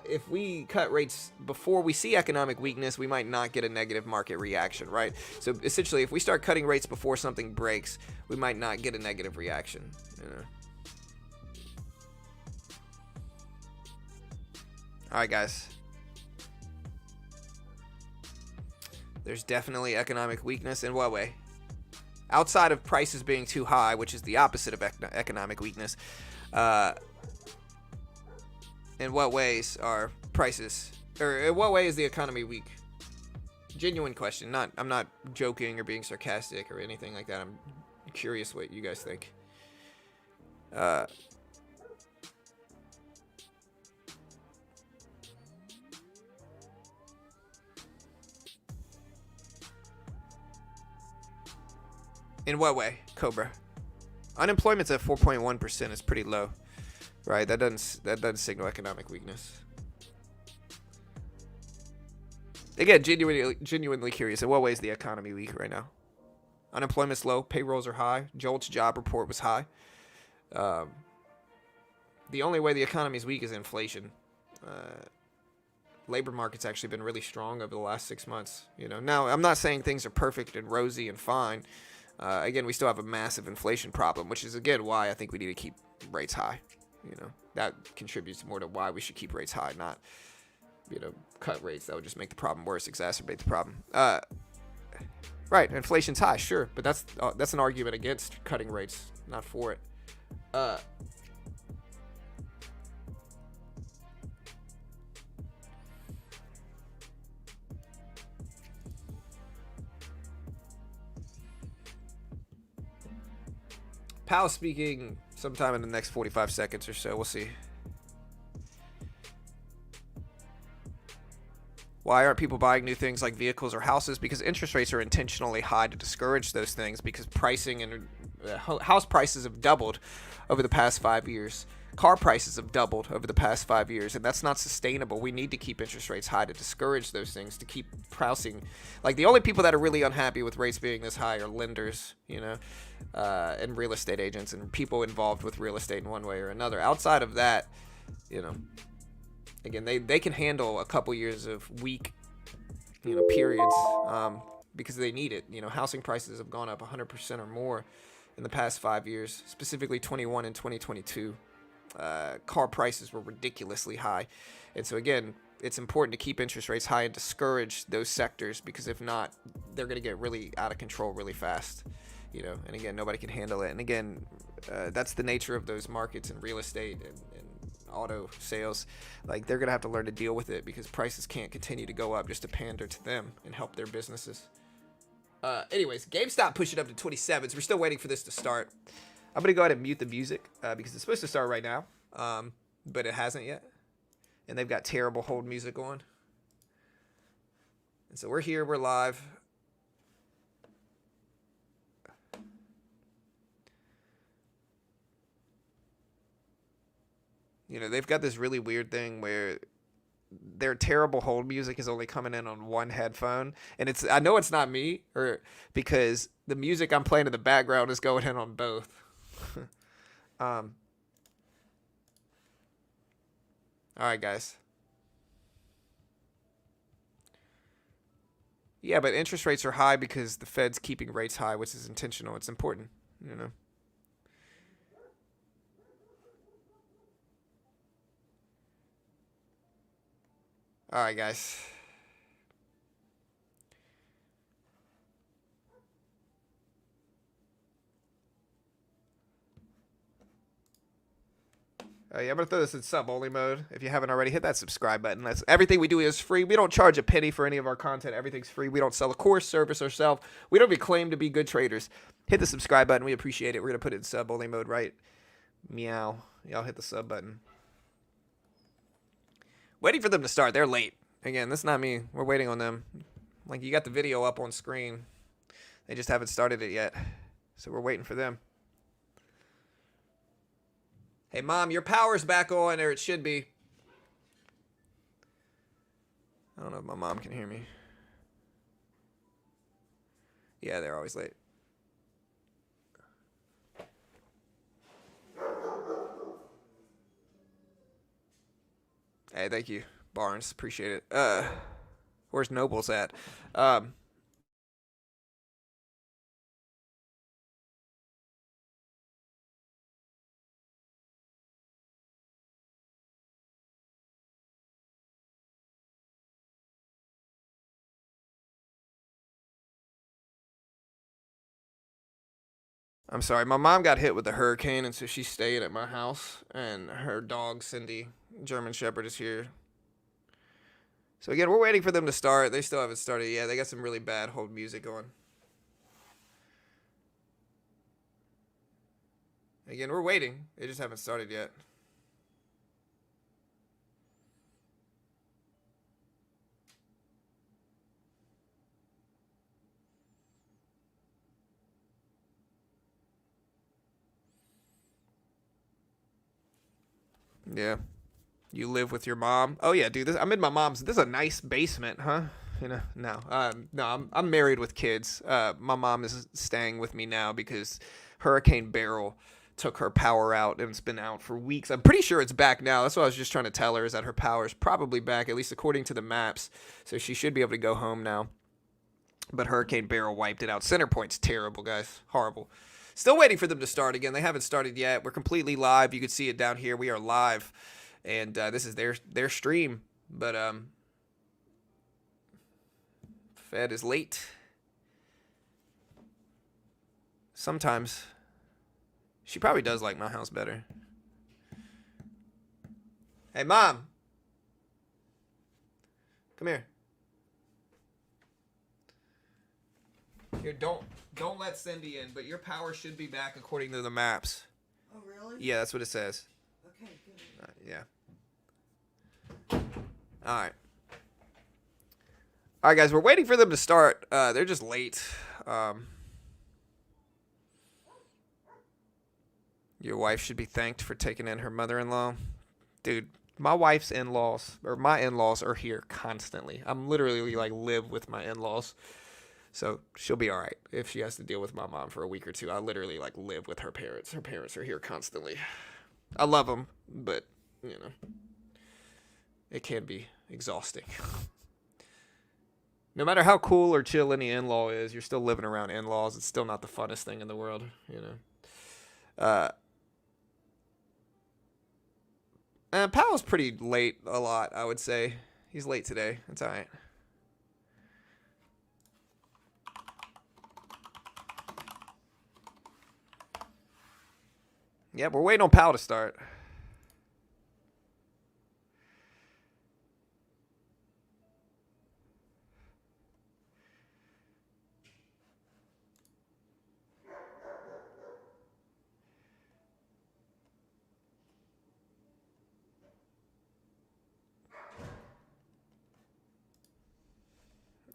if we cut rates before we see economic weakness, we might not get a negative market reaction, right? So essentially, if we start cutting rates before something breaks, we might not get a negative reaction, you know? All right, guys. There's definitely economic weakness. In what way? Outside of prices being too high, which is the opposite of economic weakness, in what ways are prices, or in what way is the economy weak? Genuine question. I'm not joking or being sarcastic or anything like that. I'm curious what you guys think. In what way, Cobra? Unemployment's at 4.1%. It's pretty low, right? That doesn't signal economic weakness. Again, genuinely curious. In what way is the economy weak right now? Unemployment's low. Payrolls are high. Jolt's job report was high. The only way the economy is weak is inflation. Labor market's actually been really strong over the last 6 months. You know, now I'm not saying things are perfect and rosy and fine. Again, we still have a massive inflation problem, which is, again, why I think we need to keep rates high. You know, that contributes more to why we should keep rates high, not, you know, cut rates. That would just make the problem worse, exacerbate the problem. Right, inflation's high, sure, but that's an argument against cutting rates, not for it. Powell speaking sometime in the next 45 seconds or so. We'll see. Why aren't people buying new things like vehicles or houses? Because interest rates are intentionally high to discourage those things, because pricing and house prices have doubled over the past 5 years. Car prices have doubled over the past 5 years, and that's not sustainable. We need to keep interest rates high to discourage those things, to keep pricing. Like, the only people that are really unhappy with rates being this high are lenders, you know, and real estate agents and people involved with real estate in one way or another. Outside of that, you know, again, they can handle a couple years of weak, you know, periods, because they need it. You know, housing prices have gone up 100% or more in the past 5 years, specifically 21 and 2022. Car prices were ridiculously high. And so, again, it's important to keep interest rates high and discourage those sectors, because if not, they're going to get really out of control really fast. You know, and again, nobody can handle it. And again, that's the nature of those markets in real estate and auto sales. Like, they're going to have to learn to deal with it, because prices can't continue to go up just to pander to them and help their businesses. Anyways, GameStop pushing up to 27s. We're still waiting for this to start. I'm going to go ahead and mute the music because it's supposed to start right now, but it hasn't yet. And they've got terrible hold music on. And so we're here. We're live. You know, they've got this really weird thing where their terrible hold music is only coming in on one headphone. And I know it's not me, or because the music I'm playing in the background is going in on both. All right, guys. Yeah, but interest rates are high because the Fed's keeping rates high, which is intentional. It's important, you know. All right, guys. Yeah, I'm gonna throw this in sub-only mode. If you haven't already, hit that subscribe button. That's everything we do is free. We don't charge a penny for any of our content. Everything's free. We don't sell a course, service, or self. We don't even claim to be good traders. Hit the subscribe button. We appreciate it. We're gonna put it in sub-only mode, right? Meow. Y'all hit the sub button. Waiting for them to start. They're late. Again, that's not me. We're waiting on them. Like, you got the video up on screen. They just haven't started it yet. So we're waiting for them. Hey, Mom, your power's back on, or it should be. I don't know if my mom can hear me. Yeah, they're always late. Hey, thank you, Barnes. Appreciate it. Where's Nobles at? I'm sorry. My mom got hit with a hurricane, and so she's staying at my house. And her dog, Cindy, German Shepherd, is here. So again, we're waiting for them to start. They still haven't started yet. They got some really bad hold music on. Again, we're waiting. They just haven't started yet. Yeah. You live with your mom? Oh yeah, dude. I'm in my mom's. This is a nice basement, huh? You know, no. No. I'm married with kids. My mom is staying with me now because Hurricane Beryl took her power out, and it's been out for weeks. I'm pretty sure it's back now. That's what I was just trying to tell her, is that her power is probably back, at least according to the maps. So she should be able to go home now. But Hurricane Beryl wiped it out. Center Point's terrible, guys. Horrible. Still waiting for them to start again. They haven't started yet. We're completely live. You can see it down here. We are live, and this is their stream. But Fed is late. Sometimes. She probably does like my house better. Hey, Mom. Come here. Here, don't let Cindy in, but your power should be back according to the maps. Oh, really? Yeah, that's what it says. Okay, good. Yeah. All right. All right, guys, we're waiting for them to start. They're just late. Your wife should be thanked for taking in her mother-in-law. Dude, my wife's in-laws, or my in-laws, are here constantly. I'm literally, like, live with my in-laws. So she'll be all right if she has to deal with my mom for a week or two. I literally, like, live with her parents. Her parents are here constantly. I love them, but, you know, it can be exhausting. No matter how cool or chill any in-law is, you're still living around in-laws. It's still not the funnest thing in the world, you know. Powell's pretty late a lot, I would say. He's late today. It's all right. Yeah, we're waiting on Powell to start.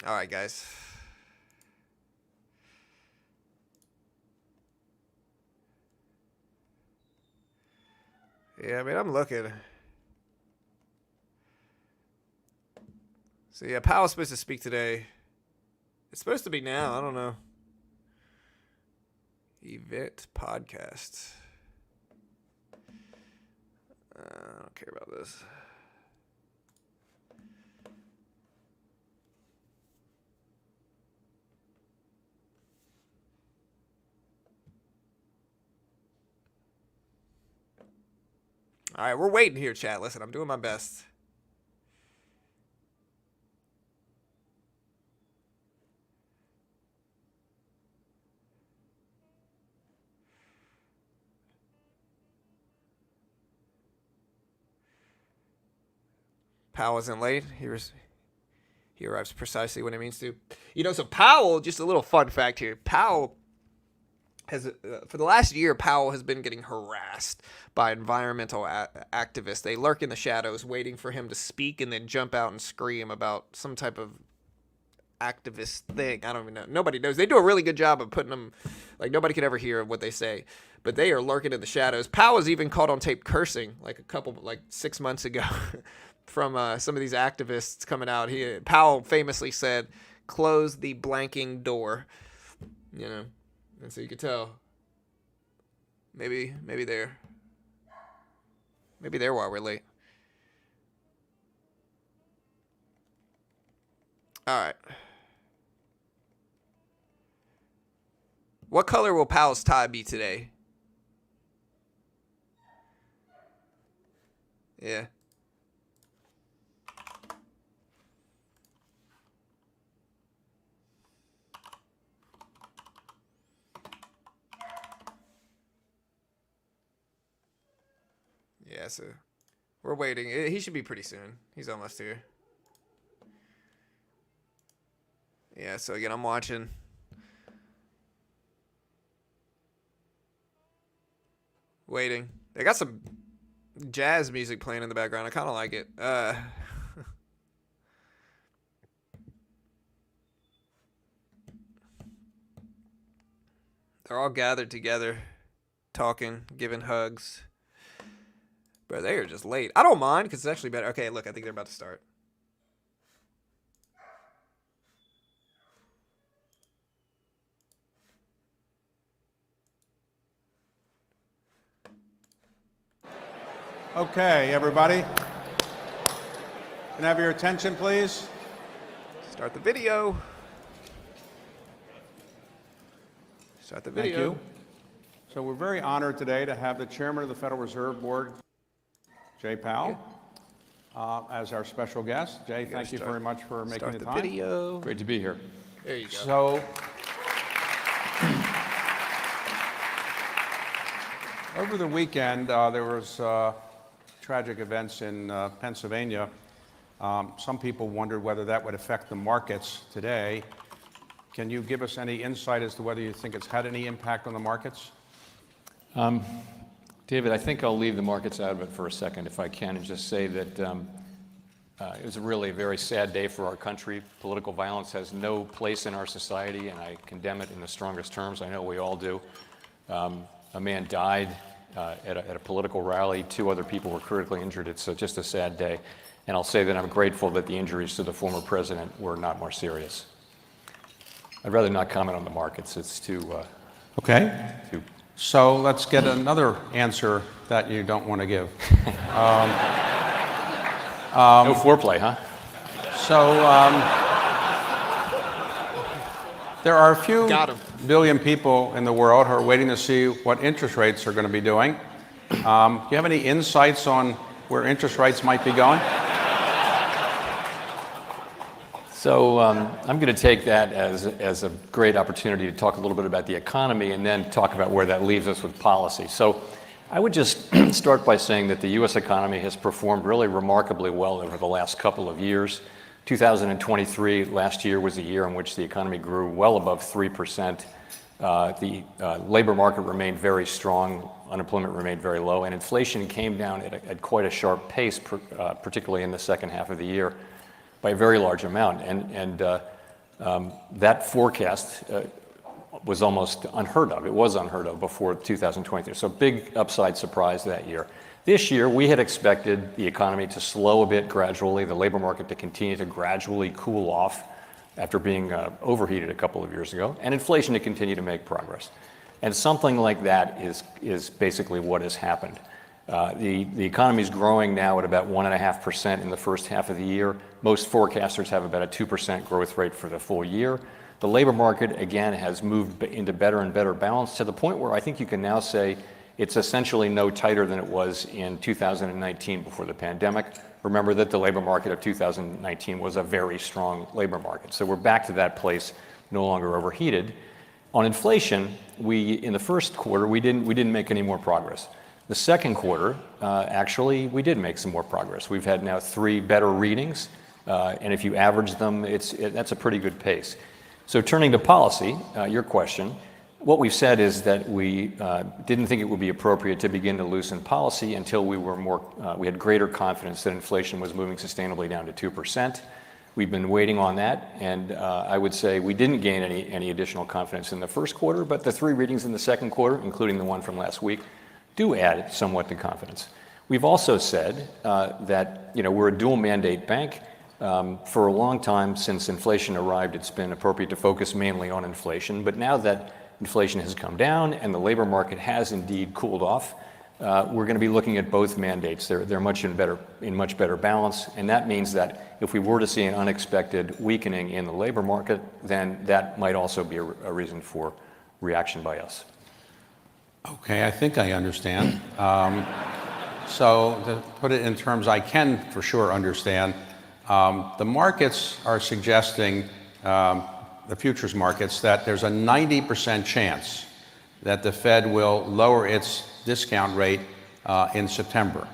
All right, guys. Yeah, I mean, I'm looking. So, yeah, Powell's supposed to speak today. It's supposed to be now. I don't know. Event podcast. I don't care about this. All right, we're waiting here, chat. Listen, I'm doing my best. Powell isn't late. He arrives precisely when he means to. You know, so Powell, just a little fun fact here. Powell has, for the last year, Powell has been getting harassed by environmental activists. They lurk in the shadows waiting for him to speak and then jump out and scream about some type of activist thing. I don't even know. Nobody knows. They do a really good job of putting them, like, nobody can ever hear what they say. But they are lurking in the shadows. Powell was even caught on tape cursing, like 6 months ago. From some of these activists coming out. Powell famously said, "Close the blanking door," you know, and so you could tell. Maybe they're while we're late. All right. What color will Powell's tie be today? Yeah. Yeah, so we're waiting. He should be pretty soon. He's almost here. Yeah, so again, I'm watching. Waiting. They got some jazz music playing in the background. I kind of like it. They're all gathered together, talking, giving hugs. Bro, they are just late. I don't mind because it's actually better. Okay, look, I think they're about to start. Okay, everybody. Can I have your attention, please? Start the video. Start the video. Thank you. So we're very honored today to have the chairman of the Federal Reserve Board, Jpow, as our special guest. Jay, thank you very much for making the time. Start the video. Great to be here. There you go. So, over the weekend, there was tragic events in Pennsylvania. Some people wondered whether that would affect the markets today. Can you give us any insight as to whether you think it's had any impact on the markets? David, I think I'll leave the markets out of it for a second, if I can, and just say that it was really a very sad day for our country. Political violence has no place in our society, and I condemn it in the strongest terms. I know we all do. A man died at a political rally. 2 other people were critically injured. It's just a sad day. And I'll say that I'm grateful that the injuries to the former president were not more serious. I'd rather not comment on the markets. It's too... Okay. So let's get another answer that you don't want to give. No foreplay, huh? So there are a few billion people in the world who are waiting to see what interest rates are going to be doing. Do you have any insights on where interest rates might be going? So I'm going to take that as a great opportunity to talk a little bit about the economy and then talk about where that leaves us with policy. So I would just start by saying that the U.S. economy has performed really remarkably well over the last couple of years. 2023, last year, was a year in which the economy grew well above 3%. The labor market remained very strong, unemployment remained very low, and inflation came down at quite a sharp pace, particularly in the second half of the year, by a very large amount. And that forecast was almost unheard of. It was unheard of before 2023. So big upside surprise that year. This year, we had expected the economy to slow a bit gradually, the labor market to continue to gradually cool off after being overheated a couple of years ago, and inflation to continue to make progress. And something like that is basically what has happened. The economy is growing now at about 1.5% in the first half of the year. Most forecasters have about a 2% growth rate for the full year. The labor market, again, has moved into better and better balance to the point where I think you can now say It's essentially no tighter than it was in 2019 before the pandemic. Remember that the labor market of 2019 was a very strong labor market. So we're back to that place, no longer overheated. On inflation, in the first quarter, we didn't make any more progress. The second quarter, actually, we did make some more progress. We've had now 3 better readings, and if you average them, that's a pretty good pace. So turning to policy, your question, what we've said is that we didn't think it would be appropriate to begin to loosen policy until we had greater confidence that inflation was moving sustainably down to 2%. We've been waiting on that, and I would say we didn't gain any additional confidence in the first quarter, but the 3 readings in the second quarter, including the one from last week, do add somewhat to confidence. We've also said that we're a dual mandate bank. For a long time, since inflation arrived, it's been appropriate to focus mainly on inflation, but now that inflation has come down and the labor market has indeed cooled off, we're going to be looking at both mandates. They're in much better balance, and that means that if we were to see an unexpected weakening in the labor market, then that might also be a reason for reaction by us. Okay, I think I understand. So to put it in terms I can for sure understand, the markets are suggesting, the futures markets, that there's a 90% chance that the Fed will lower its discount rate in September.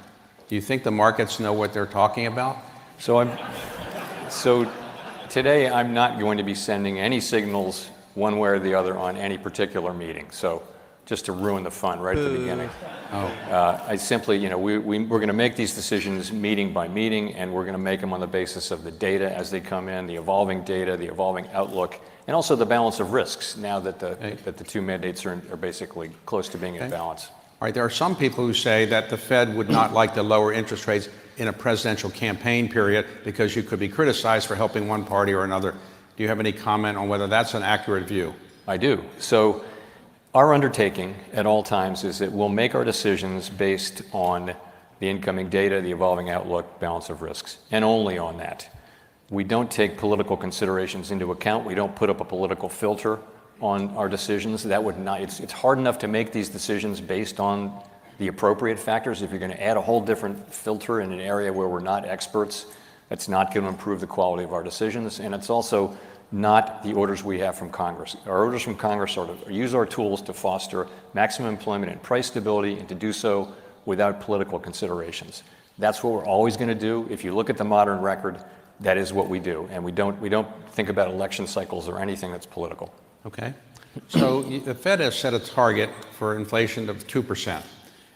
Do you think the markets know what they're talking about? So today I'm not going to be sending any signals one way or the other on any particular meeting. So just to ruin the fun right at the beginning. I simply, we're going to make these decisions meeting by meeting, and we're going to make them on the basis of the data as they come in, the evolving data, the evolving outlook, and also the balance of risks now that the 2 mandates are basically close to being in balance. All right, there are some people who say that the Fed would not like to lower interest rates in a presidential campaign period because you could be criticized for helping one party or another. Do you have any comment on whether that's an accurate view? I do. So our undertaking at all times is that we'll make our decisions based on the incoming data, the evolving outlook, balance of risks, and only on that. We don't take political considerations into account. We don't put up a political filter on our decisions. That would not, it's hard enough to make these decisions based on the appropriate factors. If you're going to add a whole different filter in an area where we're not experts, that's not going to improve the quality of our decisions, and it's also not the orders we have from Congress. Our orders from Congress are to use our tools to foster maximum employment and price stability, and to do so without political considerations. That's what we're always going to do. If you look at the modern record, that is what we do, and we don't think about election cycles or anything that's political. Okay. So the Fed has set a target for inflation of 2%.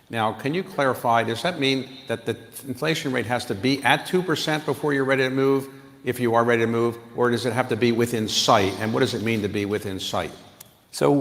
Now, can you clarify, does that mean that the inflation rate has to be at 2% before you're ready to move, if you are ready to move, or does it have to be within sight? And what does it mean to be within sight? So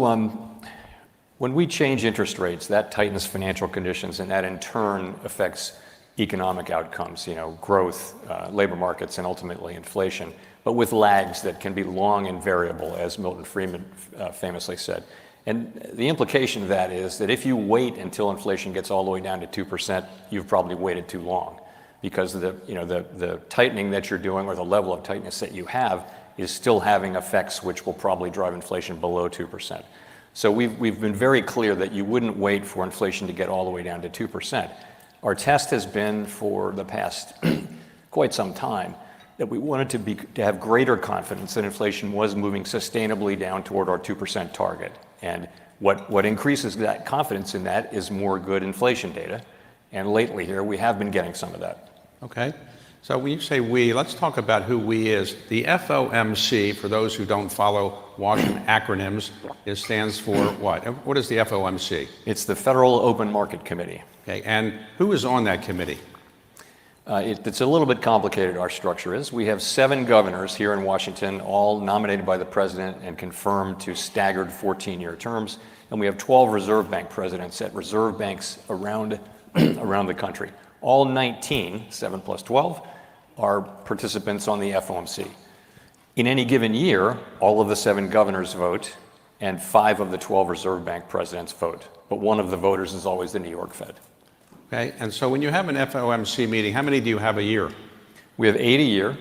when we change interest rates, that tightens financial conditions, and that in turn affects economic outcomes, growth, labor markets, and ultimately inflation, but with lags that can be long and variable, as Milton Friedman famously said. And the implication of that is that if you wait until inflation gets all the way down to 2%, you've probably waited too long, because the tightening that you're doing, or the level of tightness that you have, is still having effects which will probably drive inflation below 2%. So we've been very clear that you wouldn't wait for inflation to get all the way down to 2%. Our test has been for the past quite some time that we wanted to have greater confidence that inflation was moving sustainably down toward our 2% target. And what increases that confidence in that is more good inflation data. And lately here, we have been getting some of that. Okay. So when you say we, let's talk about who we is. The FOMC, for those who don't follow Washington acronyms, it stands for what? What is the FOMC? It's the Federal Open Market Committee. Okay. And who is on that committee? It's a little bit complicated, our structure is. We have 7 governors here in Washington, all nominated by the president and confirmed to staggered 14-year terms. And we have 12 Reserve Bank presidents at reserve banks around the country. All 19, 7 plus 12, are participants on the FOMC. In any given year, all of the 7 governors vote, and 5 of the 12 Reserve Bank presidents vote. But one of the voters is always the New York Fed. Okay, and so when you have an FOMC meeting, how many do you have a year? We have 8 a year.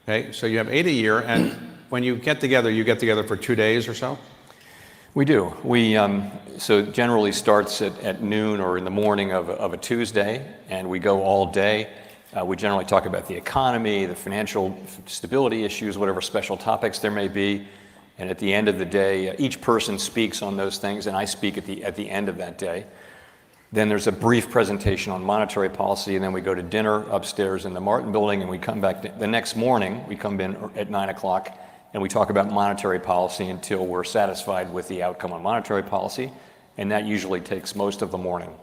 Okay, so you have 8 a year, and when you get together for 2 days or so? We do. So it generally starts at noon or in the morning of a Tuesday, and we go all day. We generally talk about the economy, the financial stability issues, whatever special topics there may be. And at the end of the day, each person speaks on those things, and I speak at the end of that day. Then there's a brief presentation on monetary policy, and then we go to dinner upstairs in the Martin Building, and we come back the next morning. We come in at 9 o'clock, and we talk about monetary policy until we're satisfied with the outcome on monetary policy, and that usually takes most of the morning.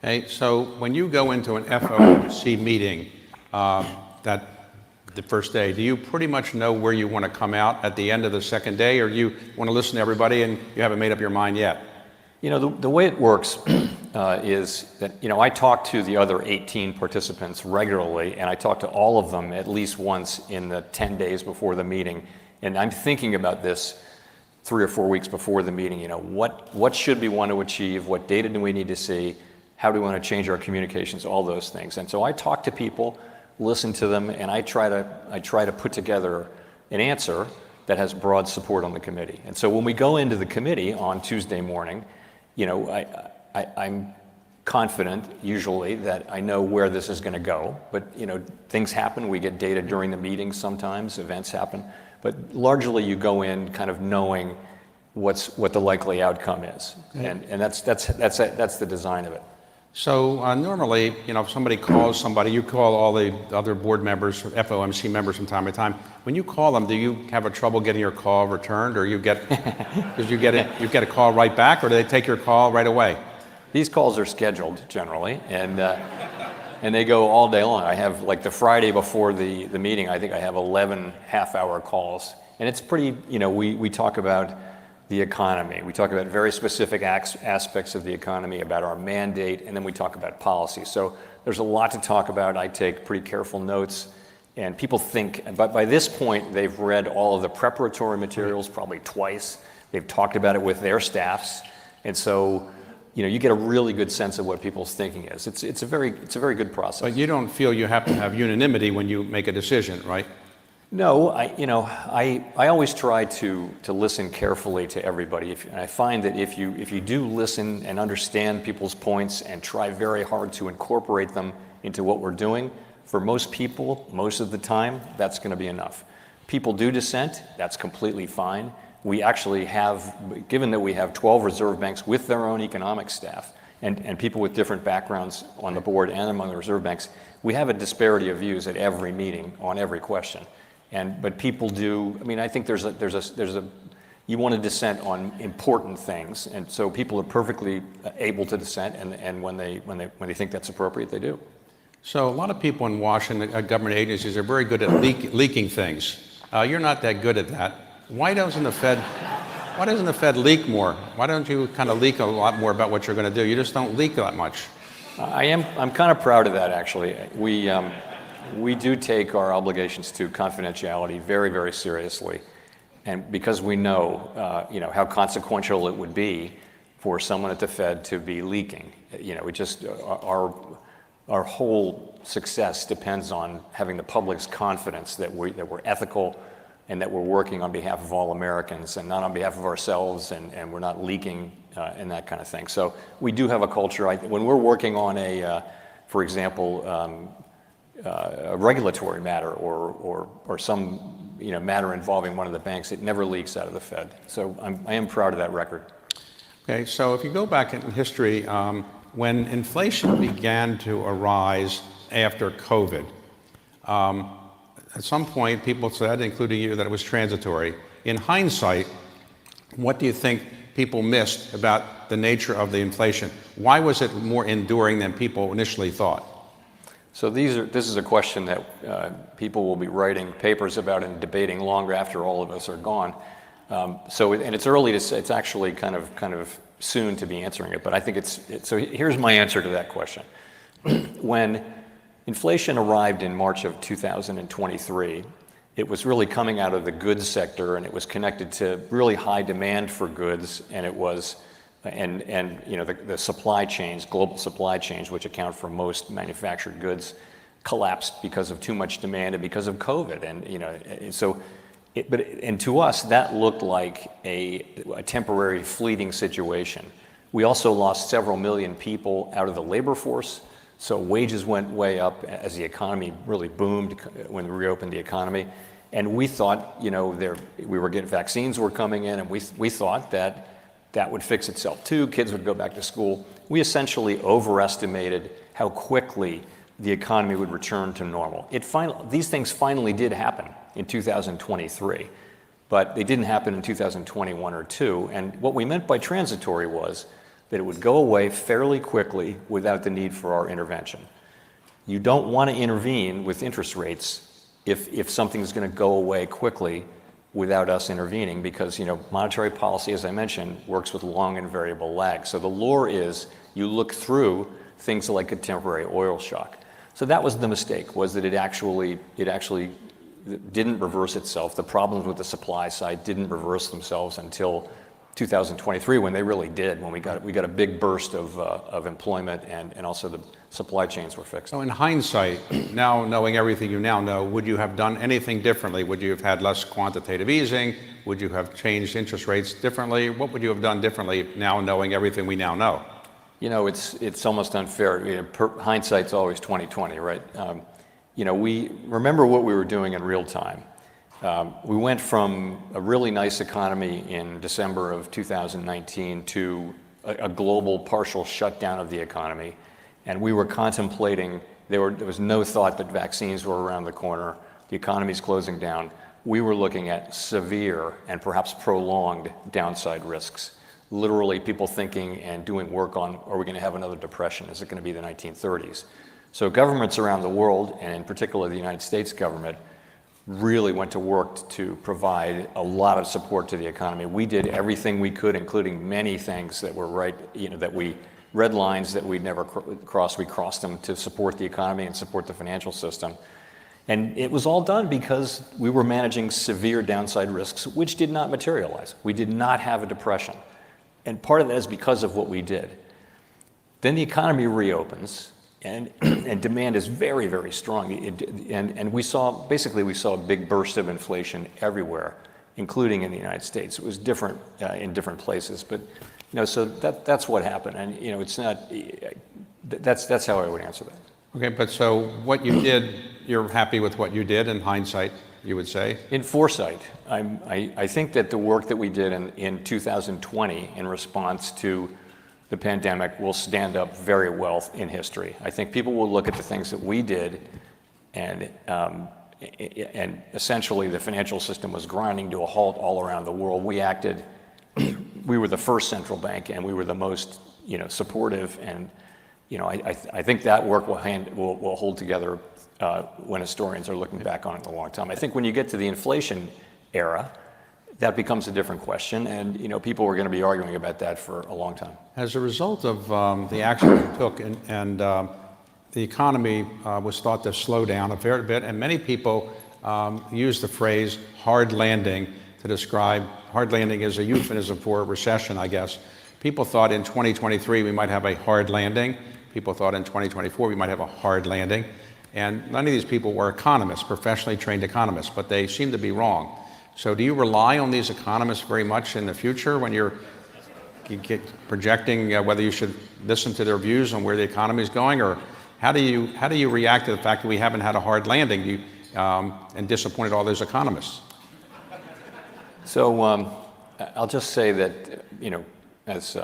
Okay, so when you go into an FOMC meeting the first day, do you pretty much know where you want to come out at the end of the second day, or you want to listen to everybody and you haven't made up your mind yet? You know, the way it works is that, I talk to the other 18 participants regularly, and I talk to all of them at least once in the 10 days before the meeting. And I'm thinking about this 3 or 4 weeks before the meeting. What should we want to achieve? What data do we need to see? How do we want to change our communications? All those things. And so I talk to people, listen to them, and I try to put together an answer that has broad support on the committee. And so when we go into the committee on Tuesday morning, I'm confident usually that I know where this is going to go. But things happen. We get data during the meeting sometimes. Events happen. But largely, you go in kind of knowing what the likely outcome is, and that's the design of it. So normally, if somebody calls somebody, you call all the other board members, FOMC members from time to time. When you call them, do you have a trouble getting your call returned, or you get a call right back, or do they take your call right away? These calls are scheduled generally, and they go all day long. I have, like, the Friday before the meeting, I think I have 11 half-hour calls, and it's pretty. We talk about the economy. We talk about very specific aspects of the economy, about our mandate, and then we talk about policy. So there's a lot to talk about. I take pretty careful notes, and people think, but by this point, they've read all of the preparatory materials probably twice. They've talked about it with their staffs, and so you get a really good sense of what people's thinking is. It's a very good process. But you don't feel you have to have unanimity when you make a decision, right? No, I always try to listen carefully to everybody, and I find that if you do listen and understand people's points and try very hard to incorporate them into what we're doing, for most people, most of the time, that's going to be enough. People do dissent. That's completely fine. We actually have, given that we have 12 reserve banks with their own economic staff and people with different backgrounds on the board and among the reserve banks, we have a disparity of views at every meeting on every question. But people do. I think there's a you want to dissent on important things, and so people are perfectly able to dissent, and when they think that's appropriate, they do. So a lot of people in Washington, government agencies, are very good at leaking things. You're not that good at that. Why doesn't the Fed leak more? Why don't you kind of leak a lot more about what you're going to do? You just don't leak that much. I'm kind of proud of that, actually. We do take our obligations to confidentiality very, very seriously, and because we know, how consequential it would be for someone at the Fed to be leaking. Our whole success depends on having the public's confidence that we're ethical and that we're working on behalf of all Americans and not on behalf of ourselves, and we're not leaking and that kind of thing. So we do have a culture. When we're working on for example, a regulatory matter or some matter involving one of the banks, it never leaks out of the Fed. So I am proud of that record. Okay, so if you go back in history, when inflation began to arise after COVID, at some point people said, including you, that it was transitory. In hindsight, what do you think people missed about the nature of the inflation? Why was it more enduring than people initially thought? So this is a question that people will be writing papers about and debating long after all of us are gone. And it's early to say. It's actually kind of soon to be answering it. But I think so. Here's my answer to that question. When inflation arrived in March of 2023, it was really coming out of the goods sector, and it was connected to really high demand for goods, and it was. The supply chains, global supply chains, which account for most manufactured goods, collapsed because of too much demand and because of COVID. And so And to us, that looked like a temporary fleeting situation. We also lost several million people out of the labor force, so wages went way up as the economy really boomed when we reopened the economy. And we thought, vaccines were coming in, and we thought that would fix itself too. Kids would go back to school. We essentially overestimated how quickly the economy would return to normal. These things finally did happen in 2023, but they didn't happen in 2021 or 2. And what we meant by transitory was that it would go away fairly quickly without the need for our intervention. You don't want to intervene with interest rates if something's going to go away quickly without us intervening, because monetary policy, as I mentioned, works with long and variable lag. So the lure is you look through things like a temporary oil shock. So that was the mistake, was that it actually didn't reverse itself. The problems with the supply side didn't reverse themselves until 2023, when they really did, when we got a big burst of employment, and also the supply chains were fixed. So in hindsight, now knowing everything you now know, would you have done anything differently? Would you have had less quantitative easing? Would you have changed interest rates differently? What would you have done differently now knowing everything we now know? It's almost unfair. Hindsight's always 20/20, right? We remember what we were doing in real time. We went from a really nice economy in December of 2019 to a global partial shutdown of the economy, and we were contemplating, there was no thought that vaccines were around the corner, the economy's closing down. We were looking at severe and perhaps prolonged downside risks. Literally people thinking and doing work on, are we going to have another depression? Is it going to be the 1930s? So governments around the world, and in particular the United States government, really went to work to provide a lot of support to the economy. We did everything we could, including many things that were red lines that we'd never crossed. We crossed them to support the economy and support the financial system. And it was all done because we were managing severe downside risks, which did not materialize. We did not have a depression. And part of that is because of what we did. Then the economy reopens, and demand is very, very strong. And we saw a big burst of inflation everywhere, including in the United States. It was different in different places, but so that's what happened. And it's not. That's how I would answer that. Okay, but so what you did, you're happy with what you did in hindsight, you would say? In foresight, I think that the work that we did in 2020 in response to the pandemic will stand up very well in history. I think people will look at the things that we did, and essentially the financial system was grinding to a halt all around the world. We acted. We were the first central bank, and we were the most supportive. And I think that work will hold together when historians are looking back on it in a long time. I think when you get to the inflation era, that becomes a different question, and people are going to be arguing about that for a long time. As a result of the action you took, and the economy was thought to slow down a fair bit, and many people use the phrase hard landing to describe, hard landing is a euphemism for a recession, I guess. People thought in 2023 we might have a hard landing. People thought in 2024 we might have a hard landing. And none of these people were economists, professionally trained economists, but they seem to be wrong. So do you rely on these economists very much in the future when you're projecting whether you should listen to their views on where the economy is going, or how do you react to the fact that we haven't had a hard landing and disappointed all those economists? So I'll just say that, as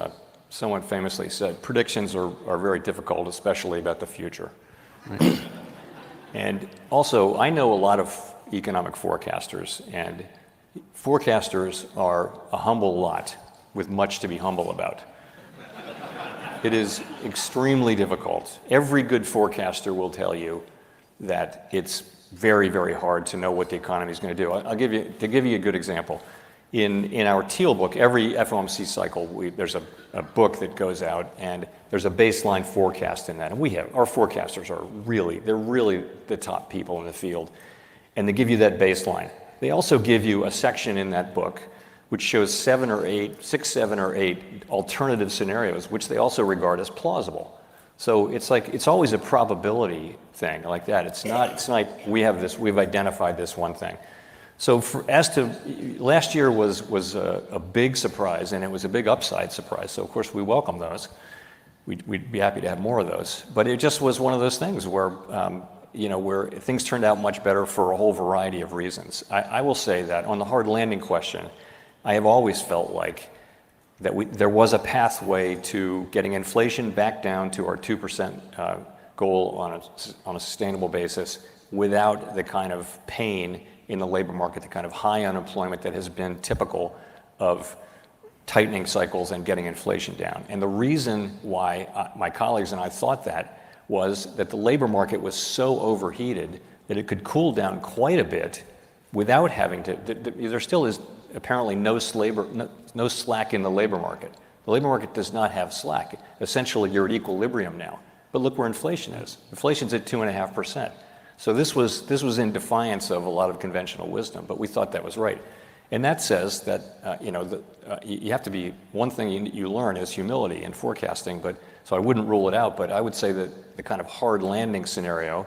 someone famously said, predictions are very difficult, especially about the future. Right. And also, I know a lot of economic forecasters, and forecasters are a humble lot with much to be humble about. It is extremely difficult. Every good forecaster will tell you that it's very, very hard to know what the economy is going to do. To give you a good example. In our Teal book, every FOMC cycle, there's a book that goes out, and there's a baseline forecast in that. And our forecasters are really the top people in the field. And they give you that baseline. They also give you a section in that book which shows 7 or 8 alternative scenarios, which they also regard as plausible. So it's always a probability thing like that. It's not like we've identified this one thing. So as to last year was a big surprise, and it was a big upside surprise. So of course we welcome those. We'd be happy to have more of those. But it just was one of those things where where things turned out much better for a whole variety of reasons. I will say that on the hard landing question, I have always felt like that there was a pathway to getting inflation back down to our 2% goal on a sustainable basis without the kind of pain in the labor market, the kind of high unemployment that has been typical of tightening cycles and getting inflation down. And the reason why my colleagues and I thought that was that the labor market was so overheated that it could cool down quite a bit without having to, there still is apparently no slack in the labor market. The labor market does not have slack. Essentially, you're at equilibrium now. But look where inflation is. Inflation's at 2.5%. So this was in defiance of a lot of conventional wisdom, but we thought that was right. And that says that you have to be, one thing you learn is humility in forecasting, but so I wouldn't rule it out, but I would say that the kind of hard landing scenario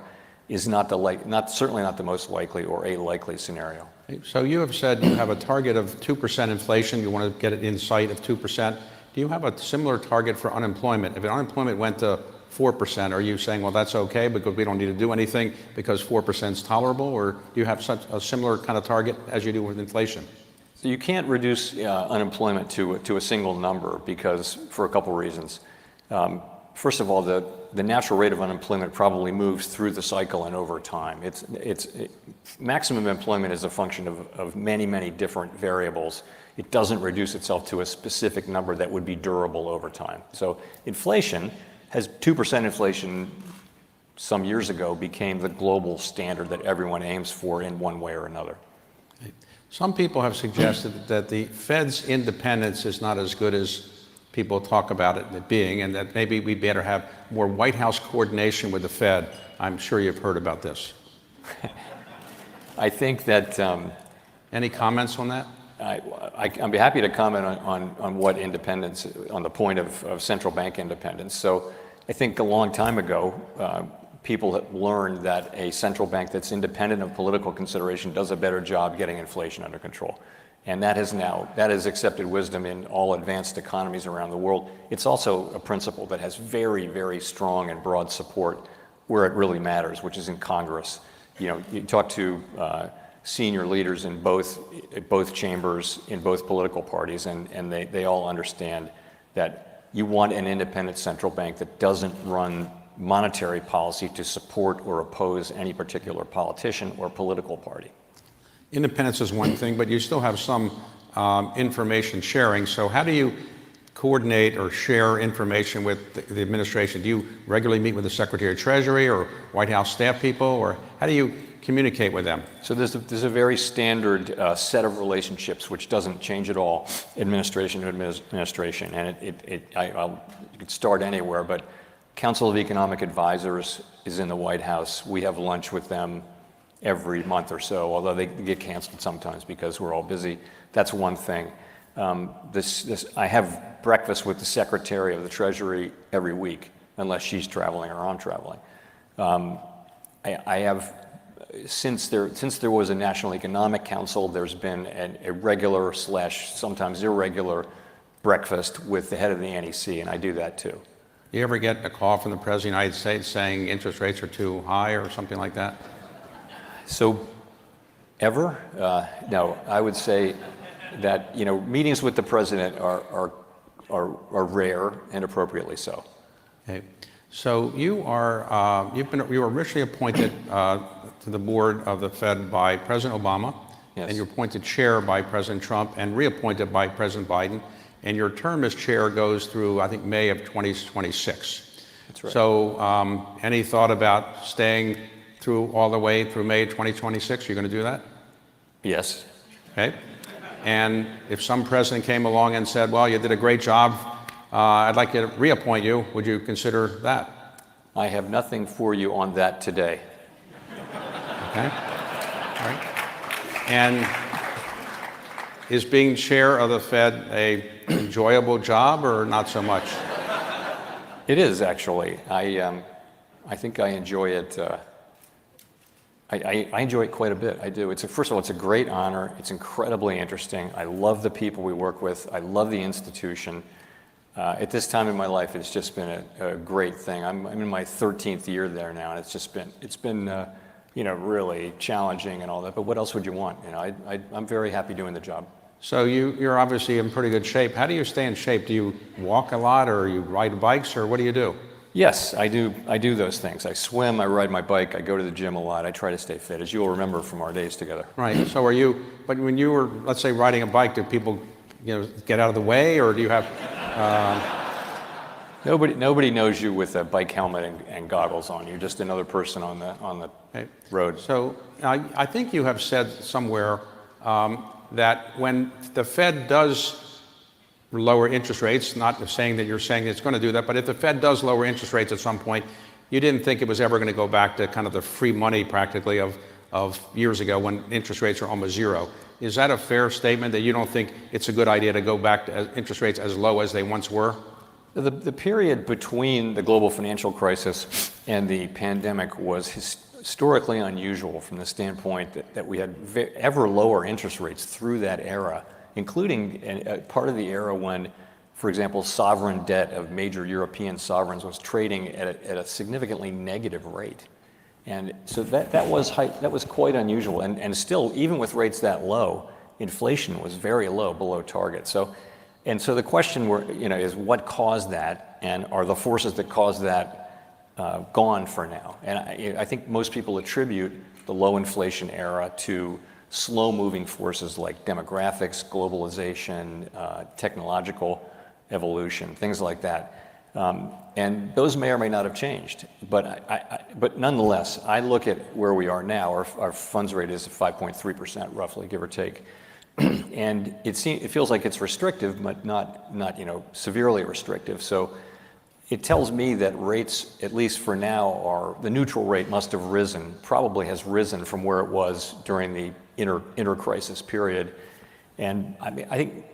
is certainly not the most likely or a likely scenario. So you have said you have a target of 2% inflation. You want to get it in sight of 2%. Do you have a similar target for unemployment? If unemployment went to 4%, are you saying, well, that's okay because we don't need to do anything because 4% is tolerable? Or do you have such a similar kind of target as you do with inflation? So you can't reduce unemployment to a single number because for a couple reasons. First of all, the natural rate of unemployment probably moves through the cycle and over time. Maximum employment is a function of many, many different variables. It doesn't reduce itself to a specific number that would be durable over time. So inflation has 2% inflation some years ago became the global standard that everyone aims for in one way or another. Some people have suggested that the Fed's independence is not as good as people talk about it being, and that maybe we better have more White House coordination with the Fed. I'm sure you've heard about this. I think that... Any comments on that? I'd be happy to comment on what independence, on the point of central bank independence. So I think a long time ago, people have learned that a central bank that's independent of political consideration does a better job getting inflation under control. And that is accepted wisdom in all advanced economies around the world. It's also a principle that has very, very strong and broad support where it really matters, which is in Congress. You talk to senior leaders in both chambers, in both political parties, and they all understand that you want an independent central bank that doesn't run monetary policy to support or oppose any particular politician or political party. Independence is one thing, but you still have some information sharing. So how do you coordinate or share information with the administration? Do you regularly meet with the Secretary of Treasury or White House staff people, or how do you communicate with them? So there's a very standard set of relationships which doesn't change at all, administration to administration, and you could start anywhere, but Council of Economic Advisors is in the White House. We have lunch with them every month or so, although they get canceled sometimes because we're all busy. That's one thing. I have breakfast with the Secretary of the Treasury every week, unless she's traveling or I'm traveling. I have, since there was a National Economic Council, there's been a regular / sometimes irregular breakfast with the head of the NEC, and I do that too. You ever get a call from the President of the United States saying interest rates are too high or something like that? So, ever? No, I would say that meetings with the president are rare and appropriately so. Okay. So you were originally appointed to the board of the Fed by President Obama, yes. And you were appointed chair by President Trump and reappointed by President Biden. And your term as chair goes through, I think, May of 2026. That's right. So, any thought about staying through all the way through May 2026? You're going to do that? Yes. Okay. And if some president came along and said, well, you did a great job, I'd like to reappoint you, would you consider that? I have nothing for you on that today. Okay. All right. And is being chair of the Fed an enjoyable job or not so much? It is, actually. I think I enjoy it. I enjoy it quite a bit. I do. First of all, it's a great honor. It's incredibly interesting. I love the people we work with. I love the institution. At this time in my life, it's just been a great thing. I'm in my 13th year there now, and it's been really challenging and all that. But what else would you want? I'm very happy doing the job. So you're obviously in pretty good shape. How do you stay in shape? Do you walk a lot, or you ride bikes, or what do you do? Yes, I do. I do those things. I swim, I ride my bike, I go to the gym a lot. I try to stay fit, as you'll remember from our days together. Right. So but when you were, let's say, riding a bike, do people, get out of the way, or do you have? Nobody knows you with a bike helmet and goggles on. You're just another person on the road. So I think you have said somewhere that when the Fed does lower interest rates, not saying that you're saying it's going to do that, but if the Fed does lower interest rates at some point, you didn't think it was ever going to go back to kind of the free money practically of years ago when interest rates were almost zero. Is that a fair statement, that you don't think it's a good idea to go back to interest rates as low as they once were? The period between the global financial crisis and the pandemic was historically unusual from the standpoint that we had ever lower interest rates through that era, including a part of the era when, for example, sovereign debt of major European sovereigns was trading at a significantly negative rate. And so that was quite unusual. And still, even with rates that low, inflation was very low, below target. So the question is what caused that, and are the forces that caused that gone for now? And I think most people attribute the low inflation era to slow-moving forces like demographics, globalization, technological evolution, things like that. And those may or may not have changed. But nonetheless, I look at where we are now. Our funds rate is 5.3%, roughly, give or take. And it feels like it's restrictive, but not severely restrictive. So it tells me that rates, at least for now, the neutral rate must have risen, probably has risen from where it was during the inter-crisis period. And I think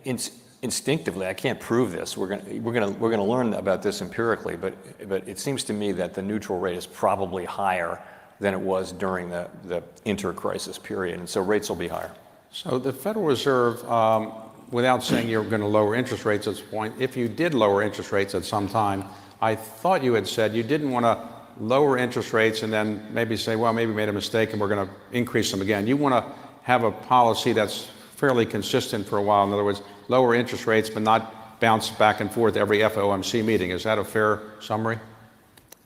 instinctively, I can't prove this. We're gonna learn about this empirically, but it seems to me that the neutral rate is probably higher than it was during the inter-crisis period, and so rates will be higher. So the Federal Reserve, without saying you're going to lower interest rates at this point, if you did lower interest rates at some time, I thought you had said you didn't want to lower interest rates and then maybe say, well, maybe we made a mistake and we're going to increase them again. You want to have a policy that's fairly consistent for a while. In other words, lower interest rates, but not bounce back and forth every FOMC meeting. Is that a fair summary?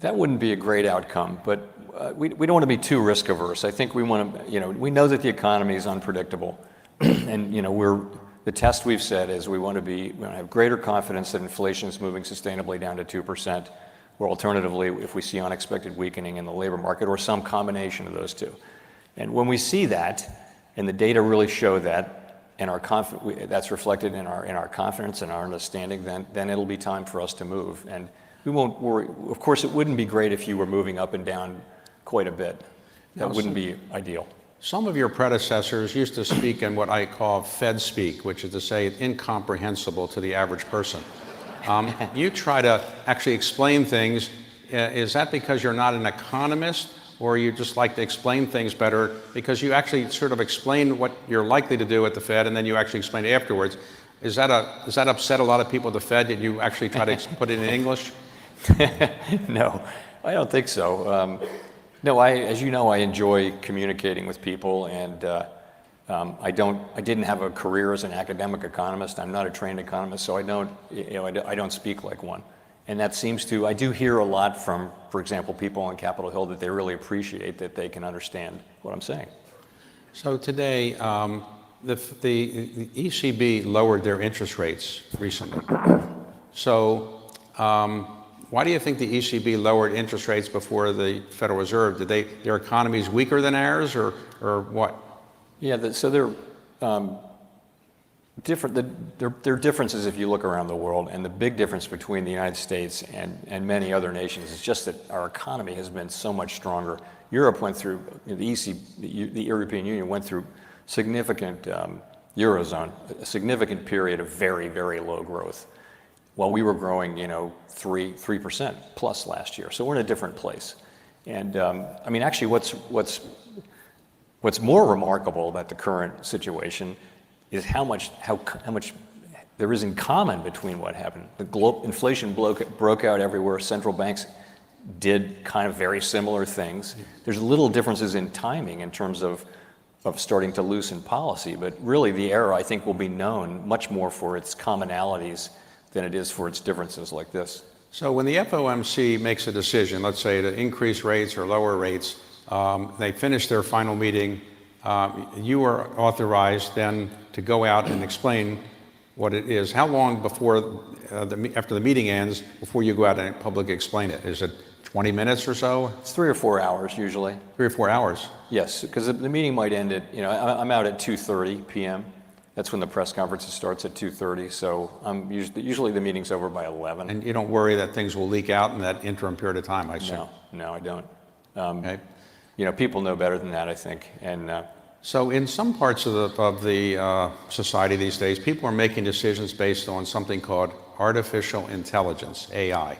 That wouldn't be a great outcome, but we don't want to be too risk averse. I think we want to, we know that the economy is unpredictable, and the test we've set is we want to have greater confidence that inflation is moving sustainably down to 2%, or alternatively, if we see unexpected weakening in the labor market, or some combination of those two. And when we see that, and the data really show that, and that's reflected in our confidence and our understanding, then it'll be time for us to move. And we won't worry. Of course, it wouldn't be great if you were moving up and down quite a bit. That wouldn't be ideal. Some of your predecessors used to speak in what I call Fed speak, which is to say incomprehensible to the average person. You try to actually explain things. Is that because you're not an economist, or you just like to explain things better because you actually sort of explain what you're likely to do at the Fed and then you actually explain it afterwards? Does that upset a lot of people at the Fed that you actually try to put it in English? No, I don't think so. No, as you know, I enjoy communicating with people, and I didn't have a career as an academic economist. I'm not a trained economist, so I don't speak like one. And that I do hear a lot from, for example, people on Capitol Hill that they really appreciate that they can understand what I'm saying. So today, the ECB lowered their interest rates recently. So why do you think the ECB lowered interest rates before the Federal Reserve? Their economies weaker than ours, or what? Yeah, so they're different. There are differences if you look around the world, and the big difference between the United States and many other nations is just that our economy has been so much stronger. Europe went through, the European Union went through significant Eurozone, a significant period of very, very low growth, while we were growing, 3% plus last year. So we're in a different place. And actually, what's What's more remarkable about the current situation is how much there is in common between what happened. Inflation broke out everywhere. Central banks did kind of very similar things. There's little differences in timing in terms of starting to loosen policy, but really the era, I think, will be known much more for its commonalities than it is for its differences like this. So when the FOMC makes a decision, let's say to increase rates or lower rates, they finish their final meeting, you are authorized then to go out and explain what it is. How long before, after the meeting ends, before you go out and publicly explain it? Is it 20 minutes or so? It's 3 or 4 hours usually. 3 or 4 hours? Yes, because the meeting might end at, I'm out at 2:30 p.m. That's when the press conference starts at 2:30, so I'm usually the meeting's over by 11. And you don't worry that things will leak out in that interim period of time, I assume? No, I don't. Okay. People know better than that, I think. And so in some parts of the society these days, people are making decisions based on something called artificial intelligence, AI.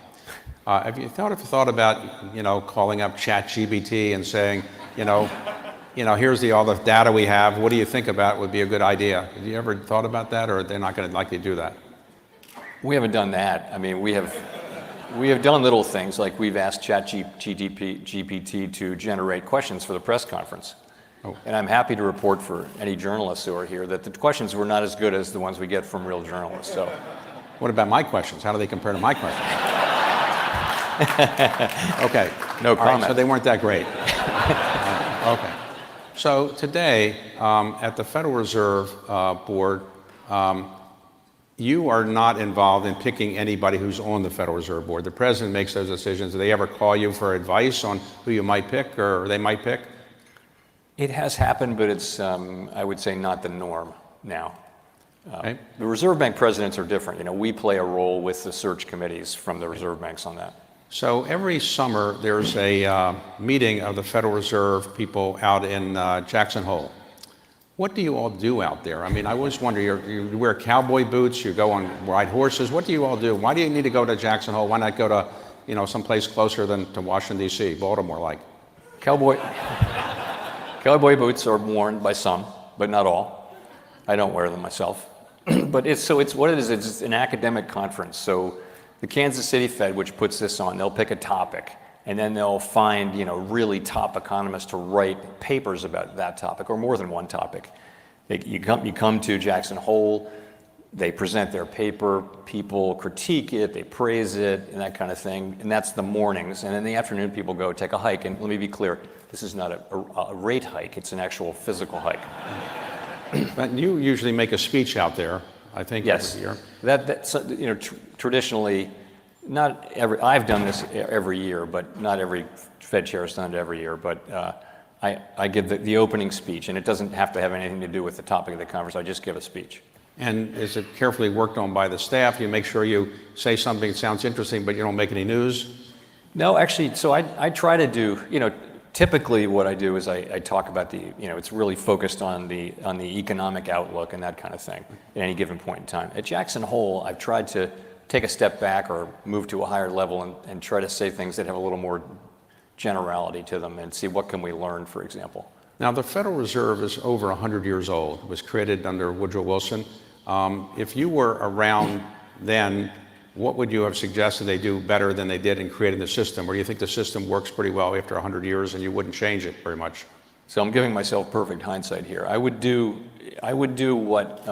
Have you thought about, calling up ChatGPT and saying, here's all the data we have. What do you think about would be a good idea? Have you ever thought about that, or they're not going to likely do that? we haven't done that. I mean, we have done little things like we've asked GPT to generate questions for the press conference. Oh. And I'm happy to report for any journalists who are here that the questions were not as good as the ones we get from real journalists. So, what about my questions? How do they compare to my questions? Okay. No comment. Right, so they weren't that great. Okay. So today, at the Federal Reserve Board, you are not involved in picking anybody who's on the Federal Reserve Board. The president makes those decisions. Do they ever call you for advice on who you might pick or they might pick? It has happened, but it's, I would say, not the norm now. Okay. The Reserve Bank presidents are different. You know, we play a role with the search committees from the Reserve Banks on that. So every summer, there's a meeting of the Federal Reserve people out in Jackson Hole. What do you all do out there? I mean, I always wonder, you wear cowboy boots, you go on ride horses. What do you all do? Why do you need to go to Jackson Hole? Why not go to, someplace closer than to Washington, D.C., Baltimore like? Cowboy boots are worn by some, but not all. I don't wear them myself. But it's what it is. It's an academic conference. So the Kansas City Fed, which puts this on, they'll pick a topic, and then they'll find, really top economists to write papers about that topic, or more than one topic. You come to Jackson Hole, they present their paper, people critique it, they praise it, and that kind of thing, and that's the mornings. And in the afternoon, people go take a hike, and let me be clear, this is not a rate hike, it's an actual physical hike. But you usually make a speech out there, I think, yes. every year. That's traditionally, not every. I've done this every year, but not every Fed chair has done it every year. But I give the opening speech, and it doesn't have to have anything to do with the topic of the conference. I just give a speech. And is it carefully worked on by the staff? You make sure you say something that sounds interesting, but you don't make any news? No, actually. So I try to do. Typically, what I do is I talk about it's really focused on the economic outlook and that kind of thing at any given point in time. At Jackson Hole, I've tried to take a step back or move to a higher level and try to say things that have a little more generality to them and see what can we learn, for example. Now, the Federal Reserve is over 100 years old. It was created under Woodrow Wilson. If you were around then, what would you have suggested they do better than they did in creating the system? Or do you think the system works pretty well after 100 years and you wouldn't change it very much? So I'm giving myself perfect hindsight here. I would do what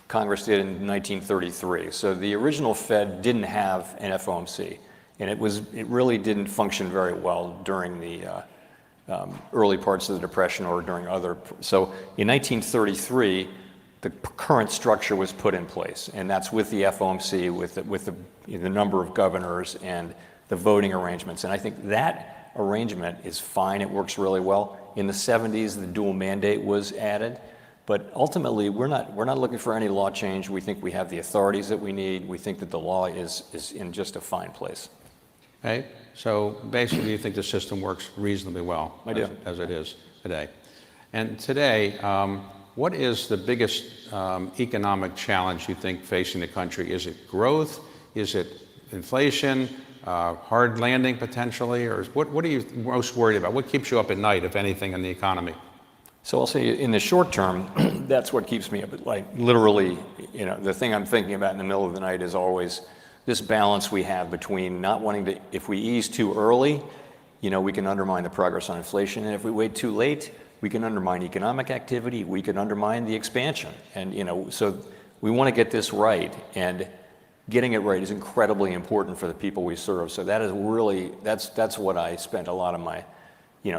Congress did in 1933. So the original Fed didn't have an FOMC, and it really didn't function very well during the early parts of the Depression or during other. So in 1933. The current structure was put in place, and that's with the FOMC, with the number of governors and the voting arrangements. And I think that arrangement is fine. It works really well. In the 70s, the dual mandate was added, but ultimately, we're not looking for any law change. We think we have the authorities that we need. We think that the law is in just a fine place. Okay. So basically, you think the system works reasonably well. I do. As it is today. And today. What is the biggest economic challenge you think facing the country? Is it growth? Is it inflation, hard landing potentially, or what are you most worried about? What keeps you up at night, if anything, in the economy? So I'll say in the short term, that's what keeps me up at night. Literally, the thing I'm thinking about in the middle of the night is always this balance we have between not wanting to, if we ease too early, we can undermine the progress on inflation. And if we wait too late, we can undermine economic activity, we can undermine the expansion. And, so we want to get this right. And getting it right is incredibly important for the people we serve. So that is really, that's what I spent a lot of my,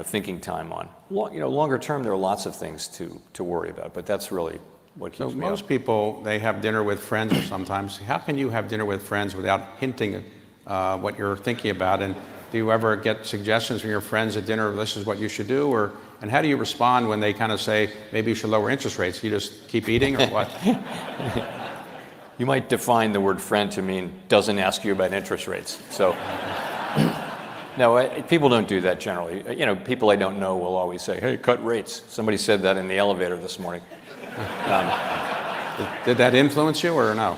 thinking time on. Longer term, there are lots of things to worry about, but that's really what keeps me up. Most people, they have dinner with friends or sometimes. How can you have dinner with friends without hinting what you're thinking about? And do you ever get suggestions from your friends at dinner, this is what you should do? And how do you respond when they kind of say, maybe you should lower interest rates? You just keep eating or what? You might define the word friend to mean doesn't ask you about interest rates. So, no, people don't do that generally. People I don't know will always say, hey, cut rates. Somebody said that in the elevator this morning. Did that influence you or no?